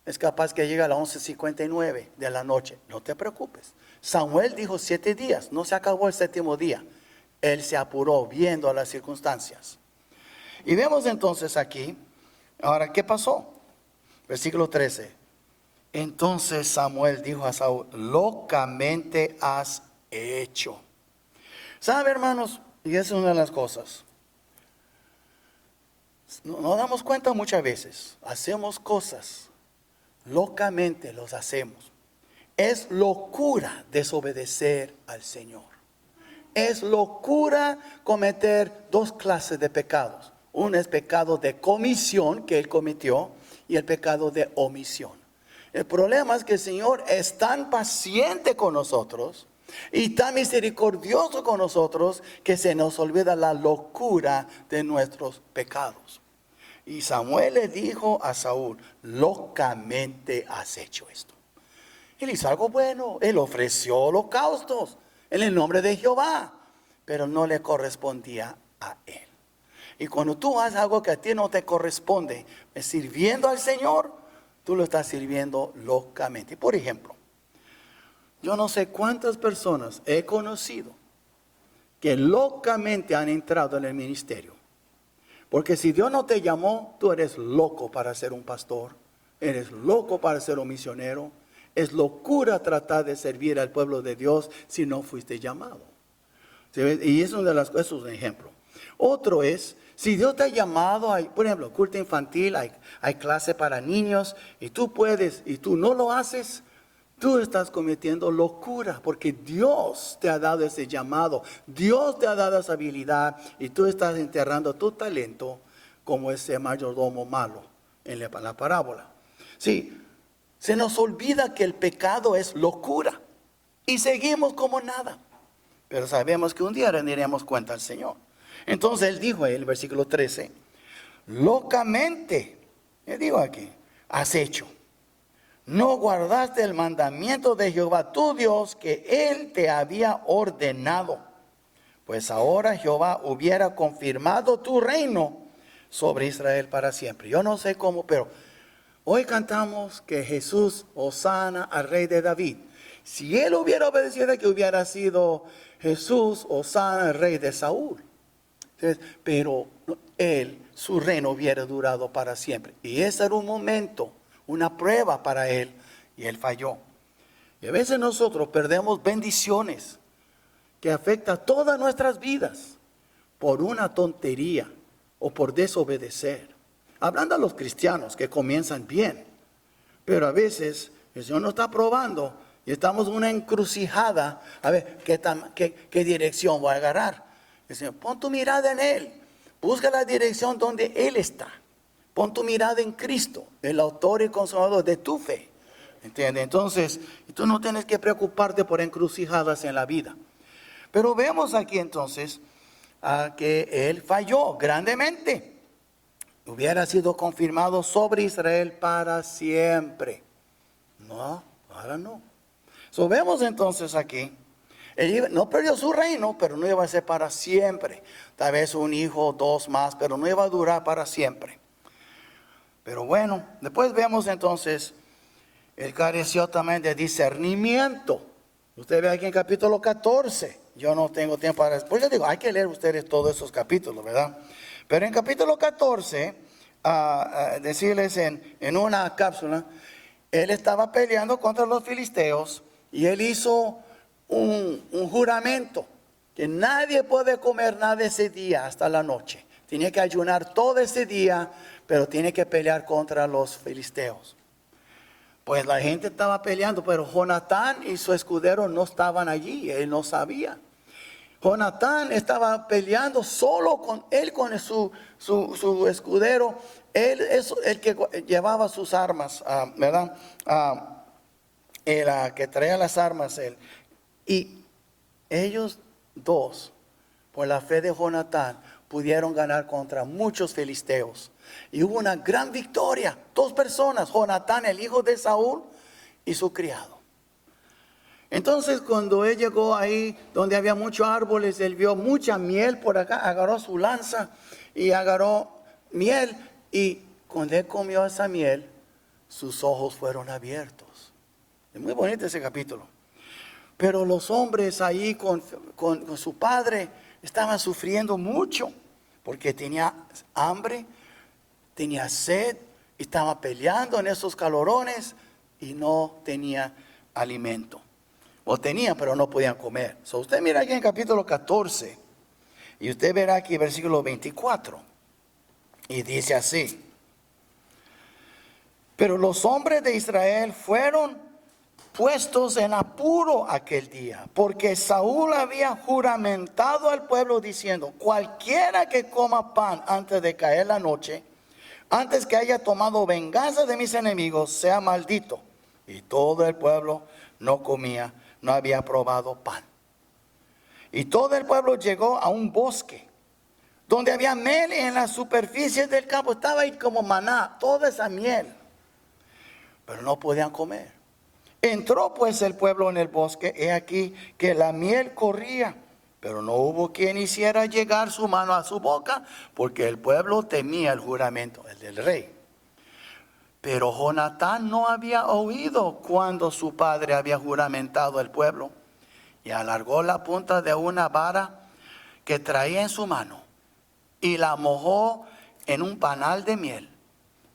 es capaz que llegue a las 11:59 de la noche. No te preocupes. Samuel dijo 7 días, no se acabó el 7º día. Él se apuró viendo las circunstancias. Y vemos entonces aquí, ahora, ¿qué pasó? Versículo 13. Entonces Samuel dijo a Saúl, locamente has hecho. ¿Sabe, hermanos? Y esa es una de las cosas. Nos damos cuenta muchas veces. Hacemos cosas. Locamente los hacemos. Es locura desobedecer al Señor. Es locura cometer 2 clases de pecados. Uno es pecado de comisión que él cometió y el pecado de omisión. El problema es que el Señor es tan paciente con nosotros y tan misericordioso con nosotros que se nos olvida la locura de nuestros pecados. Y Samuel le dijo a Saúl, locamente has hecho esto. Él hizo algo bueno, él ofreció holocaustos en el nombre de Jehová, pero no le correspondía a él. Y cuando tú haces algo que a ti no te corresponde, sirviendo al Señor, tú lo estás sirviendo locamente. Por ejemplo, yo no sé cuántas personas he conocido que locamente han entrado en el ministerio. Porque si Dios no te llamó, tú eres loco para ser un pastor, eres loco para ser un misionero. Es locura tratar de servir al pueblo de Dios si no fuiste llamado. Y eso es una de las cosas, es un ejemplo. Otro es, si Dios te ha llamado, por ejemplo, culto infantil, hay clase para niños, y tú puedes, y tú no lo haces, tú estás cometiendo locura, porque Dios te ha dado ese llamado, Dios te ha dado esa habilidad, y tú estás enterrando tu talento como ese mayordomo malo en la parábola. Sí, se nos olvida que el pecado es locura, y seguimos como nada. Pero sabemos que un día rendiremos cuenta al Señor. Entonces él dijo en el versículo 13, locamente, él dijo aquí, has hecho. No guardaste el mandamiento de Jehová tu Dios que él te había ordenado. Pues ahora Jehová hubiera confirmado tu reino sobre Israel para siempre. Yo no sé cómo, pero hoy cantamos que Jesús hosana al rey de David. Si él hubiera obedecido, que hubiera sido Jesús hosana al rey de Saúl. Entonces, pero él, su reino hubiera durado para siempre. Y ese era un momento, una prueba para él, y él falló. Y a veces nosotros perdemos bendiciones que afectan todas nuestras vidas por una tontería o por desobedecer. Hablando a los cristianos que comienzan bien, pero a veces el Señor nos está probando y estamos en una encrucijada. A ver, ¿qué dirección voy a agarrar? El Señor, pon tu mirada en Él, busca la dirección donde Él está. Pon tu mirada en Cristo, el autor y consumador de tu fe. ¿Entiendes? Entonces, tú no tienes que preocuparte por encrucijadas en la vida. Pero vemos aquí entonces que él falló grandemente. Hubiera sido confirmado sobre Israel para siempre. No, ahora no. So, vemos entonces aquí no perdió su reino, pero no iba a ser para siempre. Tal vez un hijo, dos más, pero no iba a durar para siempre. Pero bueno, después vemos entonces, él careció también de discernimiento. Usted ve aquí en capítulo 14. Yo no tengo tiempo para... Pues les digo, hay que leer ustedes todos esos capítulos, ¿verdad? Pero en capítulo 14, decirles en una cápsula, él estaba peleando contra los filisteos y él hizo un juramento que nadie puede comer nada ese día hasta la noche. Tiene que ayunar todo ese día, pero tiene que pelear contra los filisteos. Pues la gente estaba peleando, pero Jonatán y su escudero no estaban allí, él no sabía. Jonatán estaba peleando solo con él, con su escudero. Él es el que llevaba sus armas, ¿verdad? El que traía las armas, él. Y ellos dos, por la fe de Jonatán, pudieron ganar contra muchos filisteos. Y hubo una gran victoria. 2 personas, Jonatán, el hijo de Saúl, y su criado. Entonces cuando él llegó ahí donde había muchos árboles, él vio mucha miel por acá, agarró su lanza y agarró miel. Y cuando él comió esa miel, sus ojos fueron abiertos. Es muy bonito ese capítulo. Pero los hombres ahí con su padre estaban sufriendo mucho porque tenía hambre, tenía sed, estaba peleando en esos calorones y no tenía alimento. O tenían, pero no podían comer. So, usted mira aquí en capítulo 14 y usted verá aquí versículo 24 y dice así: pero los hombres de Israel fueron puestos en apuro aquel día, porque Saúl había juramentado al pueblo diciendo: cualquiera que coma pan antes de caer la noche, antes que haya tomado venganza de mis enemigos, sea maldito. Y todo el pueblo no comía, no había probado pan. Y todo el pueblo llegó a un bosque donde había miel en la superficie del campo. Estaba ahí como maná, toda esa miel, pero no podían comer. Entró pues el pueblo en el bosque, he aquí que la miel corría, pero no hubo quien hiciera llegar su mano a su boca, porque el pueblo temía el juramento, el del rey. Pero Jonatán no había oído cuando su padre había juramentado al pueblo, y alargó la punta de una vara que traía en su mano, y la mojó en un panal de miel,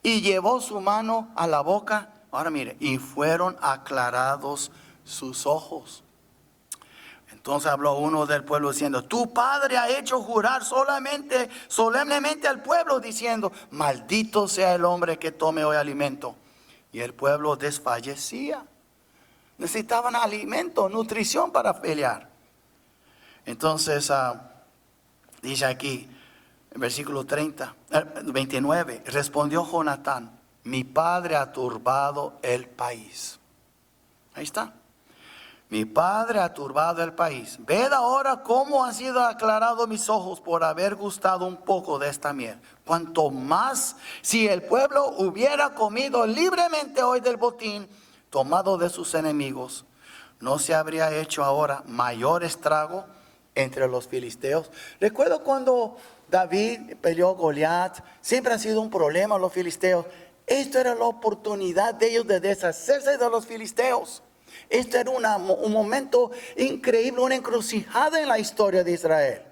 y llevó su mano a la boca. Ahora mire, y fueron aclarados sus ojos. Entonces habló uno del pueblo diciendo: tu padre ha hecho jurar solemnemente al pueblo, diciendo: maldito sea el hombre que tome hoy alimento. Y el pueblo desfallecía. Necesitaban alimento, nutrición para pelear. Entonces dice aquí, en versículo 29, respondió Jonatán: mi padre ha turbado el país. Ahí está. Mi padre ha turbado el país. Ved ahora cómo han sido aclarados mis ojos por haber gustado un poco de esta miel. Cuanto más si el pueblo hubiera comido libremente hoy del botín tomado de sus enemigos, no se habría hecho ahora mayor estrago entre los filisteos. Recuerdo cuando David peleó Goliat, siempre ha sido un problema los filisteos. Esto era la oportunidad de ellos de deshacerse de los filisteos. Esto era un momento increíble, una encrucijada en la historia de Israel.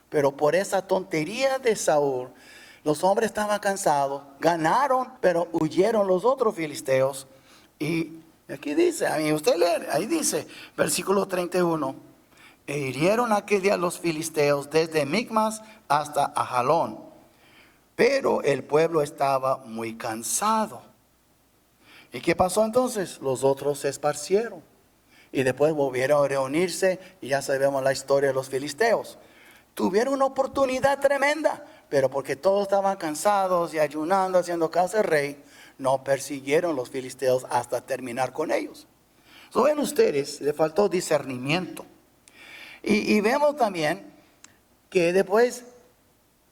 Pero por esa tontería de Saúl, los hombres estaban cansados, ganaron, pero huyeron los otros filisteos. Y aquí dice, usted lee, ahí dice, versículo 31, e hirieron aquel día los filisteos desde Micmas hasta Ajalón, pero el pueblo estaba muy cansado. ¿Y qué pasó entonces? Los otros se esparcieron y después volvieron a reunirse y ya sabemos la historia de los filisteos. Tuvieron una oportunidad tremenda, pero porque todos estaban cansados y ayunando, haciendo caso al rey, no persiguieron los filisteos hasta terminar con ellos. So, ven ustedes, le faltó discernimiento. Y vemos también que después,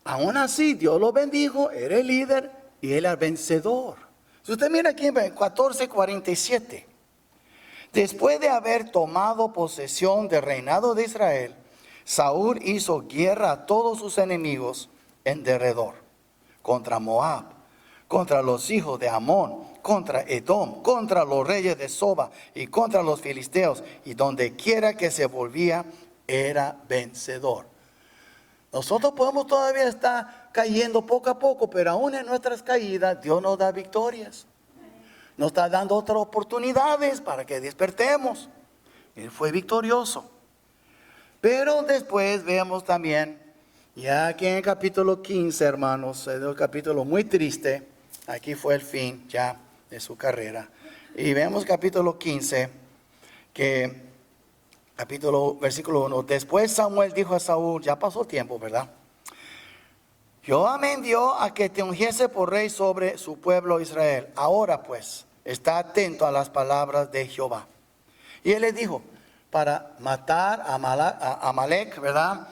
aún así, Dios lo bendijo, era el líder y él era vencedor. Si usted mira aquí en 14:47, Después de haber tomado posesión del reinado de Israel, Saúl hizo guerra a todos sus enemigos en derredor, contra Moab, contra los hijos de Amón, contra Edom, contra los reyes de Soba y contra los filisteos, y donde quiera que se volvía, era vencedor. Nosotros podemos todavía estar cayendo poco a poco, pero aún en nuestras caídas, Dios nos da victorias. Nos está dando otras oportunidades para que despertemos. Él fue victorioso. Pero después vemos también, ya aquí en el capítulo 15, hermanos, es un capítulo muy triste. Aquí fue el fin ya de su carrera. Y vemos capítulo 15, versículo 1. Después Samuel dijo a Saúl, ya pasó tiempo, ¿verdad? Jehová me envió a que te ungiese por rey sobre su pueblo Israel. Ahora pues, está atento a las palabras de Jehová. Y él le dijo, para matar a Amalek, ¿verdad?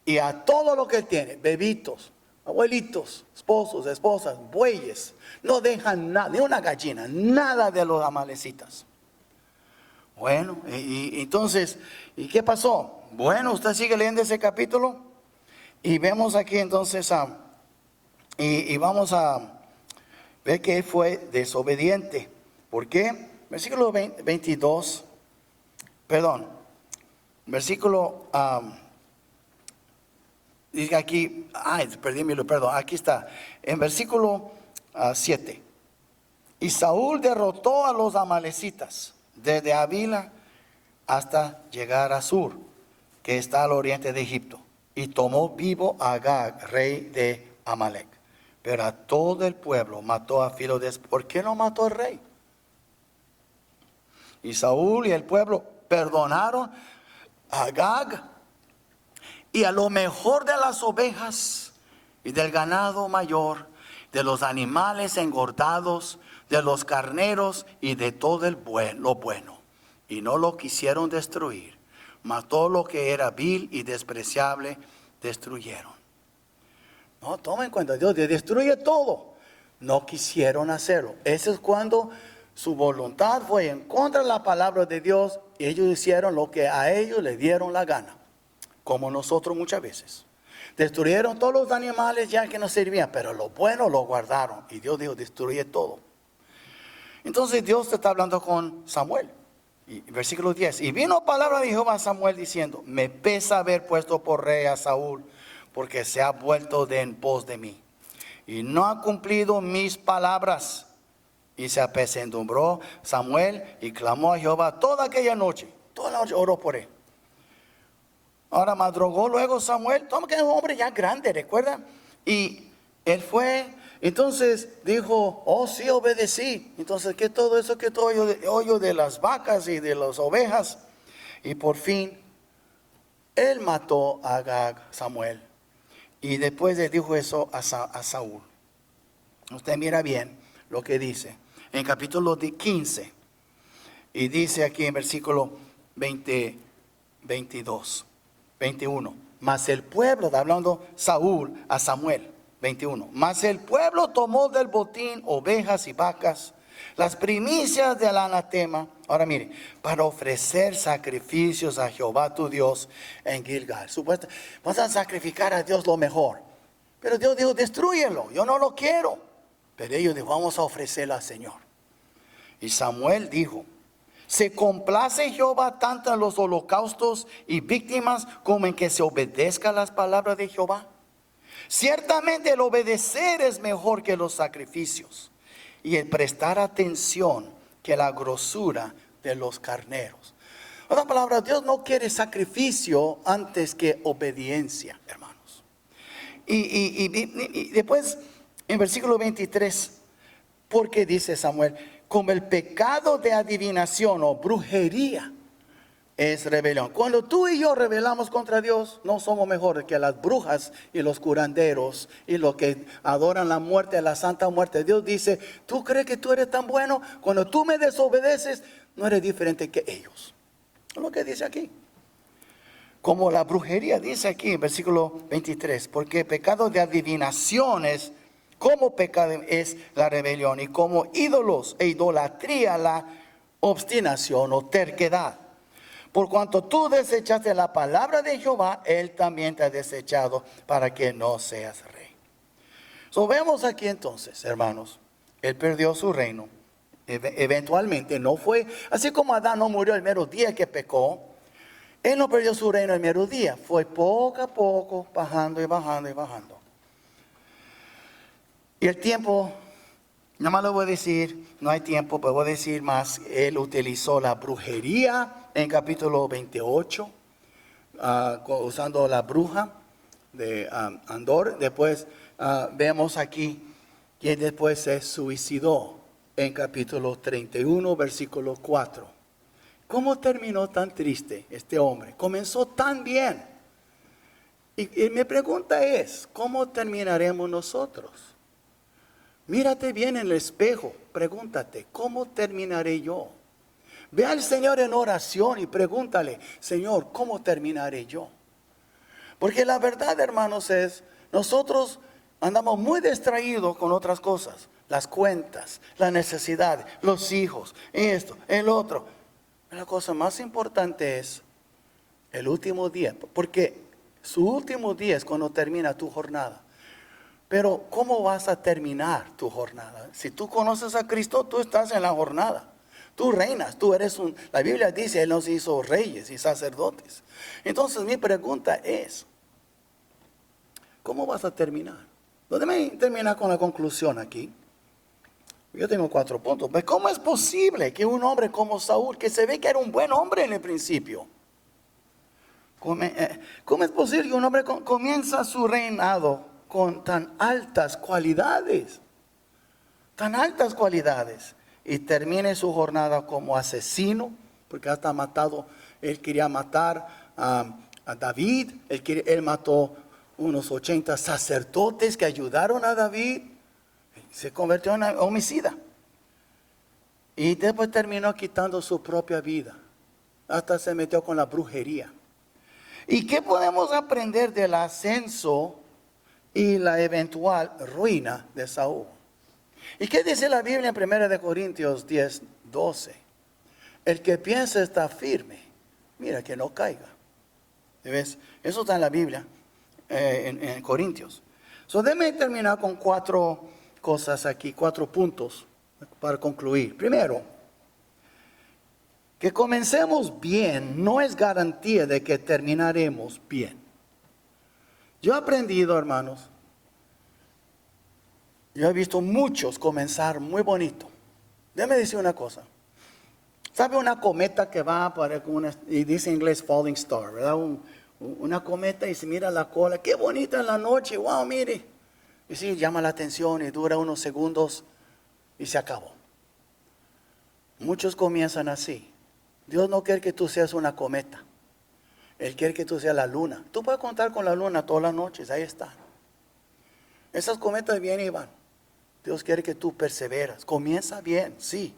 Y a todo lo que él tiene, bebitos, abuelitos, esposos, esposas, bueyes. No dejan nada, ni una gallina, nada de los amalecitas. Bueno, y entonces, ¿y qué pasó? Bueno, usted sigue leyendo ese capítulo y vemos aquí entonces, y vamos a ver que él fue desobediente. ¿Por qué? Versículo 22, perdón, versículo, dice aquí, perdón, aquí está, en versículo 7. Y Saúl derrotó a los amalecitas desde Avila hasta llegar a Sur, que está al oriente de Egipto, y tomó vivo a Agag, rey de Amalek. Pero a todo el pueblo mató a filo de espada. ¿Por qué no mató al rey? Y Saúl y el pueblo perdonaron a Agag y a lo mejor de las ovejas y del ganado mayor, de los animales engordados, de los carneros y de todo lo bueno. Y no lo quisieron destruir, mas todo lo que era vil y despreciable destruyeron. No, tomen en cuenta, Dios destruye todo. No quisieron hacerlo. Eso es cuando su voluntad fue en contra de la palabra de Dios. Y ellos hicieron lo que a ellos les dieron la gana. Como nosotros muchas veces. Destruyeron todos los animales ya que no servían. Pero lo bueno lo guardaron. Y Dios dijo, destruye todo. Entonces Dios está hablando con Samuel. Y versículo 10. Y vino palabra de Jehová a Samuel diciendo, me pesa haber puesto por rey a Saúl, porque se ha vuelto de en pos de mí, y no ha cumplido mis palabras. Y se apesadumbró Samuel y clamó a Jehová toda aquella noche. Toda la noche oró por él. Ahora madrugó luego Samuel, toma que es un hombre ya grande, ¿recuerda? Y él fue, entonces dijo, oh sí, obedecí. Entonces, ¿qué todo eso? ¿Qué todo hoyo de las vacas y de las ovejas? Y por fin, él mató a Agag, Samuel. Y después le dijo eso a Saúl. Usted mira bien lo que dice. En capítulo 15. Y dice aquí en versículo 21. Mas el pueblo, está hablando Saúl a Samuel. 21. Mas el pueblo tomó del botín ovejas y vacas, las primicias del anatema. Ahora mire, para ofrecer sacrificios a Jehová tu Dios en Gilgal. Vas a sacrificar a Dios lo mejor. Pero Dios dijo, destrúyelo, yo no lo quiero. Pero ellos dijo, vamos a ofrecerlo al Señor. Y Samuel dijo, ¿se complace Jehová tanto en los holocaustos y víctimas como en que se obedezca las palabras de Jehová? Ciertamente el obedecer es mejor que los sacrificios, y el prestar atención que la grosura de los carneros. Otra palabra, Dios no quiere sacrificio antes que obediencia, hermanos. Y después, en versículo 23, porque dice Samuel, como el pecado de adivinación o brujería es rebelión. Cuando tú y yo rebelamos contra Dios, no somos mejores que las brujas y los curanderos y los que adoran la muerte, la santa muerte. Dios dice, ¿tú crees que tú eres tan bueno? Cuando tú me desobedeces, no eres diferente que ellos. Es lo que dice aquí. Como la brujería dice aquí en versículo 23, porque pecado de adivinación es, como pecado es la rebelión, y como ídolos e idolatría la obstinación o terquedad. Por cuanto tú desechaste la palabra de Jehová, Él también te ha desechado para que no seas rey. So, vemos aquí entonces, hermanos, Él perdió su reino. Eventualmente no fue, así como Adán no murió el mero día que pecó, Él no perdió su reino el mero día. Fue poco a poco bajando y bajando y bajando. Y el tiempo, nada más lo voy a decir, no hay tiempo, pero voy a decir más. Él utilizó la brujería en capítulo 28, usando la bruja de Andor. Después vemos aquí que después se suicidó en capítulo 31, versículo 4. ¿Cómo terminó tan triste este hombre? Comenzó tan bien. Y mi pregunta es, ¿cómo terminaremos nosotros? Mírate bien en el espejo, pregúntate, ¿cómo terminaré yo? Ve al Señor en oración y pregúntale, Señor, ¿cómo terminaré yo? Porque la verdad, hermanos, es, nosotros andamos muy distraídos con otras cosas. Las cuentas, las necesidades, los hijos, esto, el otro. La cosa más importante es el último día, porque su último día es cuando termina tu jornada. Pero ¿cómo vas a terminar tu jornada? Si tú conoces a Cristo, tú estás en la jornada. Tú reinas, tú eres la Biblia dice, Él nos hizo reyes y sacerdotes. Entonces mi pregunta es, ¿cómo vas a terminar? Déjame terminar con la conclusión aquí. Yo tengo 4 puntos. Pero ¿cómo es posible que un hombre como Saúl, que se ve que era un buen hombre en el principio, ¿cómo es posible que un hombre comienza su reinado con tan altas cualidades? Tan altas cualidades. Y termine su jornada como asesino, porque hasta matado, él quería matar a David, él mató unos 80 sacerdotes que ayudaron a David, se convirtió en homicida. Y después terminó quitando su propia vida, hasta se metió con la brujería. ¿Y qué podemos aprender del ascenso y la eventual ruina de Saúl? ¿Y qué dice la Biblia en 1 Corintios 10, 12? El que piensa está firme, mira que no caiga. ¿Ves? Eso está en la Biblia, en Corintios. Déjame terminar con 4 cosas aquí, 4 puntos para concluir. Primero, que comencemos bien no es garantía de que terminaremos bien. Yo he aprendido, hermanos, yo he visto muchos comenzar muy bonito. Déjame decir una cosa. ¿Sabe una cometa que va para y dice en inglés falling star, ¿verdad? Una cometa y se mira la cola, qué bonita en la noche, wow, mire. Y sí, llama la atención y dura unos segundos y se acabó. Muchos comienzan así. Dios no quiere que tú seas una cometa. Él quiere que tú seas la luna. Tú puedes contar con la luna todas las noches, ahí está. Esas cometas vienen y van. Dios quiere que tú perseveras. Comienza bien, sí,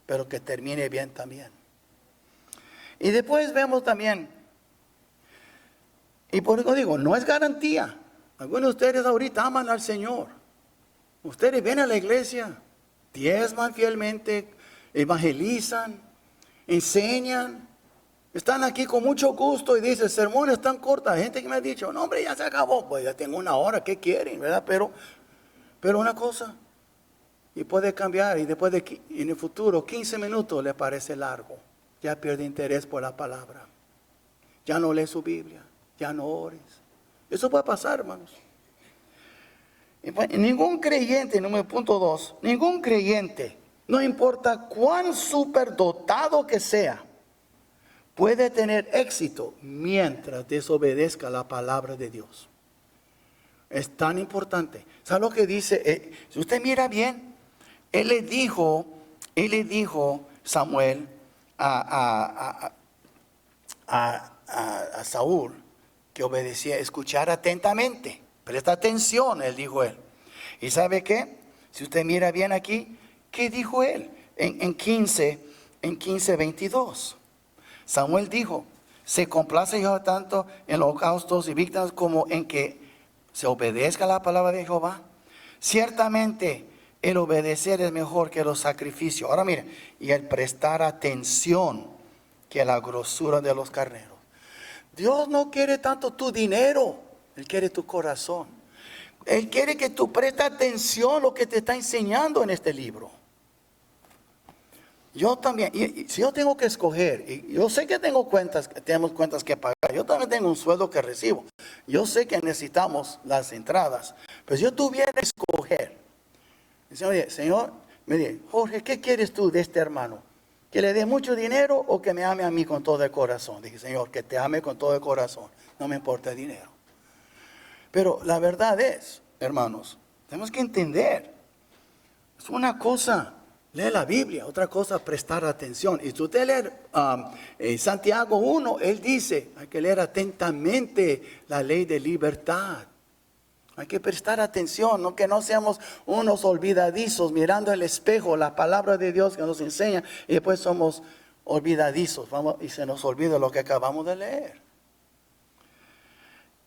pero que termine bien también. Y después vemos también, y por eso digo, no es garantía. Algunos de ustedes ahorita aman al Señor. Ustedes ven a la iglesia, diezman fielmente, evangelizan, enseñan. Están aquí con mucho gusto y dicen, sermones tan cortos. Hay gente que me ha dicho, no hombre, ya se acabó. Pues ya tengo 1 hora, ¿qué quieren? ¿Verdad? Pero una cosa, y puede cambiar, y después en el futuro, 15 minutos le parece largo. Ya pierde interés por la palabra. Ya no lee su Biblia, ya no ores. Eso puede pasar, hermanos. Y pues, ningún creyente, número punto 2, ningún creyente, no importa cuán superdotado que sea, puede tener éxito mientras desobedezca la palabra de Dios. Es tan importante. ¿Sabe lo que dice? Si usted mira bien, él le dijo Samuel a Saúl que obedecía, escuchar atentamente. Presta atención, él dijo él. ¿Y sabe qué? Si usted mira bien aquí, ¿qué dijo él? En 15:22. Samuel dijo, se complace Jehová tanto en holocaustos y víctimas como en que se obedezca la palabra de Jehová. Ciertamente El obedecer es mejor que los sacrificios. Ahora mire, y el prestar atención que la grosura de los carneros. Dios no quiere tanto tu dinero, Él quiere tu corazón. Él quiere que tú prestes atención a lo que te está enseñando en este libro. Yo también, y si yo tengo que escoger, y yo sé que tenemos cuentas que pagar, yo también tengo un sueldo que recibo, yo sé que necesitamos las entradas, pero si yo tuviera que escoger, dice, Señor, me dice, Jorge, ¿qué quieres tú de este hermano? ¿Que le dé mucho dinero o que me ame a mí con todo el corazón? Dije, Señor, que te ame con todo el corazón, no me importa el dinero. Pero la verdad es, hermanos, tenemos que entender, es una cosa leer la Biblia, otra cosa prestar atención. Y si usted lee Santiago 1, él dice, hay que leer atentamente la ley de libertad. Hay que prestar atención, no que no seamos unos olvidadizos mirando el espejo, la palabra de Dios que nos enseña, y después somos olvidadizos, y se nos olvida lo que acabamos de leer.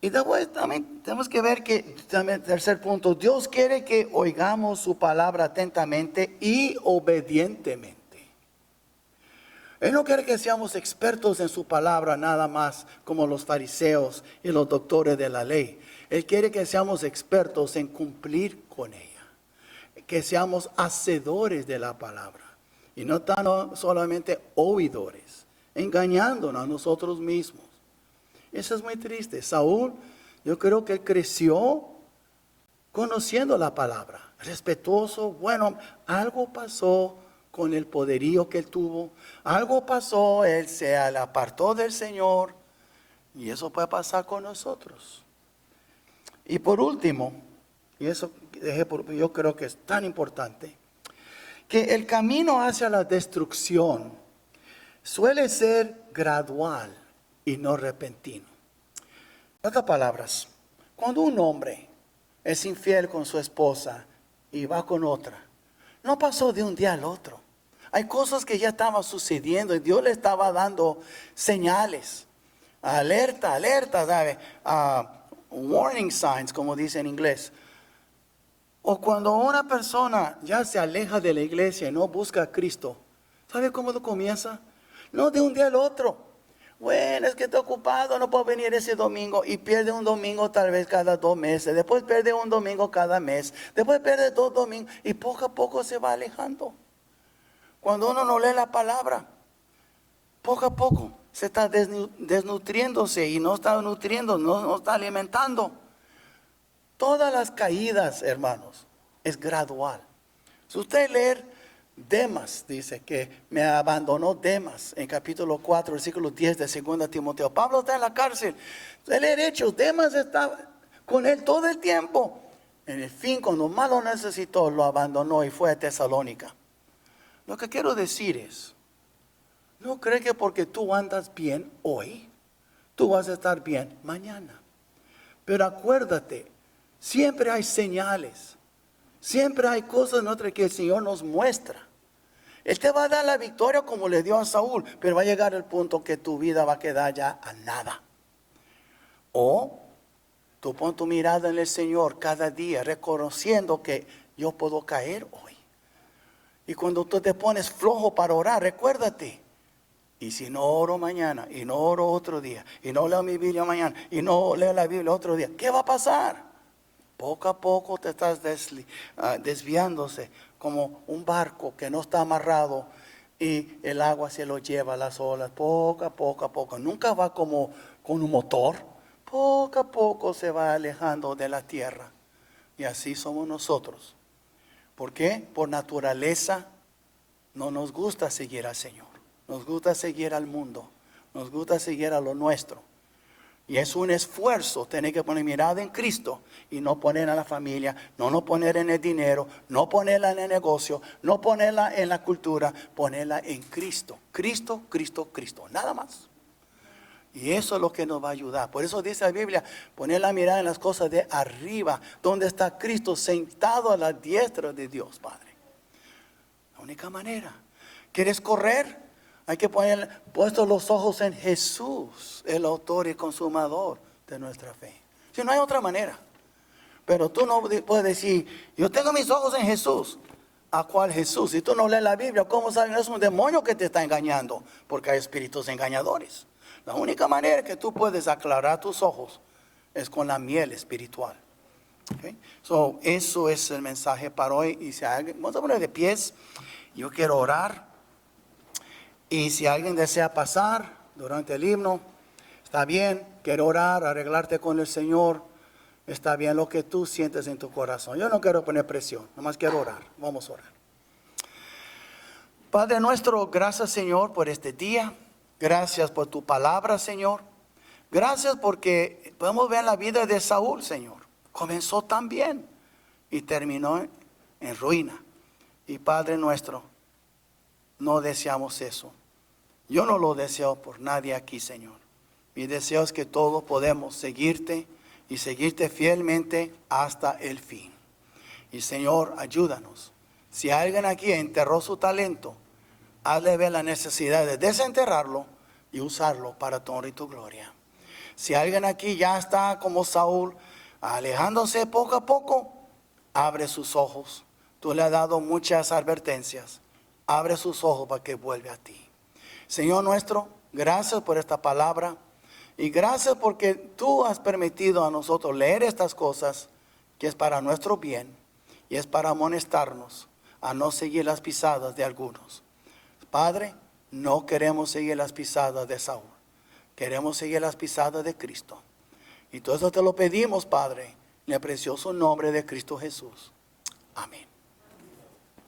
Y después también tenemos que ver que, también, tercer punto, Dios quiere que oigamos su palabra atentamente y obedientemente. Él no quiere que seamos expertos en su palabra nada más como los fariseos y los doctores de la ley. Él quiere que seamos expertos en cumplir con ella, que seamos hacedores de la palabra y no tan solamente oidores, engañándonos a nosotros mismos. Eso es muy triste. Saúl, yo creo que él creció conociendo la palabra, respetuoso. Bueno, algo pasó con el poderío que él tuvo, algo pasó, él se apartó del Señor, y eso puede pasar con nosotros. Y por último, y eso yo creo que es tan importante, que el camino hacia la destrucción suele ser gradual y no repentino. En otras palabras, cuando un hombre es infiel con su esposa y va con otra, no pasó de un día al otro. Hay cosas que ya estaban sucediendo y Dios le estaba dando señales, alerta, ¿sabe? Warning signs, como dice en inglés. O cuando una persona ya se aleja de la iglesia y no busca a Cristo, ¿sabe cómo lo comienza? No de un día al otro. Bueno, es que estoy ocupado, no puedo venir ese domingo, y pierde un domingo tal vez cada 2 meses, después pierde un domingo cada mes, después pierde 2 domingos, y poco a poco se va alejando. Cuando uno no lee la palabra, poco a poco se está desnutriéndose y no está nutriendo, no está alimentando. Todas las caídas, hermanos, es gradual. Si usted lee Demas, dice que me abandonó Demas en capítulo 4, versículo 10 de 2 Timoteo. Pablo está en la cárcel. El Hechos, Demas está con él todo el tiempo. En el fin, cuando más lo necesitó, lo abandonó y fue a Tesalónica. Lo que quiero decir es, no cree que porque tú andas bien hoy, tú vas a estar bien mañana. Pero acuérdate, siempre hay señales. Siempre hay cosas en otras que el Señor nos muestra. Él te va a dar la victoria como le dio a Saúl, pero va a llegar el punto que tu vida va a quedar ya a nada. O tú pon tu mirada en el Señor cada día, reconociendo que yo puedo caer hoy. Y cuando tú te pones flojo para orar, recuérdate. Y si no oro mañana, y no oro otro día, y no leo mi Biblia mañana, y no leo la Biblia otro día, ¿qué va a pasar? Poco a poco te estás desviándose como un barco que no está amarrado y el agua se lo lleva a las olas. Poco a poco. Nunca va como con un motor. Poco a poco se va alejando de la tierra. Y así somos nosotros. ¿Por qué? Por naturaleza no nos gusta seguir al Señor. Nos gusta seguir al mundo. Nos gusta seguir a lo nuestro. Y es un esfuerzo tener que poner mirada en Cristo y no poner a la familia, no poner en el dinero, no ponerla en el negocio, no ponerla en la cultura, ponerla en Cristo. Cristo, nada más. Y eso es lo que nos va a ayudar. Por eso dice la Biblia, poner la mirada en las cosas de arriba, donde está Cristo sentado a la diestra de Dios, Padre. La única manera. ¿Quieres correr? Hay que poner puestos los ojos en Jesús, el autor y consumador de nuestra fe. Si no hay otra manera. Pero tú no puedes decir, yo tengo mis ojos en Jesús. ¿A cuál Jesús? Si tú no lees la Biblia, ¿cómo sabes? Es un demonio que te está engañando, porque hay espíritus engañadores. La única manera que tú puedes aclarar tus ojos es con la miel espiritual. Okay? So, eso es el mensaje para hoy. Y si alguien, vamos a poner de pies. Yo quiero orar. Y si alguien desea pasar durante el himno, está bien. Quiero orar, arreglarte con el Señor. Está bien lo que tú sientes en tu corazón. Yo no quiero poner presión, nomás quiero orar. Vamos a orar. Padre nuestro, gracias Señor por este día. Gracias por tu palabra, Señor. Gracias porque podemos ver la vida de Saúl, Señor. Comenzó tan bien y terminó en ruina. Y Padre nuestro, no deseamos eso. Yo no lo deseo por nadie aquí, Señor. Mi deseo es que todos podemos seguirte y seguirte fielmente hasta el fin. Y Señor, ayúdanos. Si alguien aquí enterró su talento, hazle ver la necesidad de desenterrarlo y usarlo para tu honra y tu gloria. Si alguien aquí ya está como Saúl, alejándose poco a poco, abre sus ojos. Tú le has dado muchas advertencias. Abre sus ojos para que vuelva a ti. Señor nuestro, gracias por esta palabra. Y gracias porque tú has permitido a nosotros leer estas cosas, que es para nuestro bien y es para amonestarnos a no seguir las pisadas de algunos. Padre, no queremos seguir las pisadas de Saúl. Queremos seguir las pisadas de Cristo. Y todo eso te lo pedimos, Padre, en el precioso nombre de Cristo Jesús. Amén.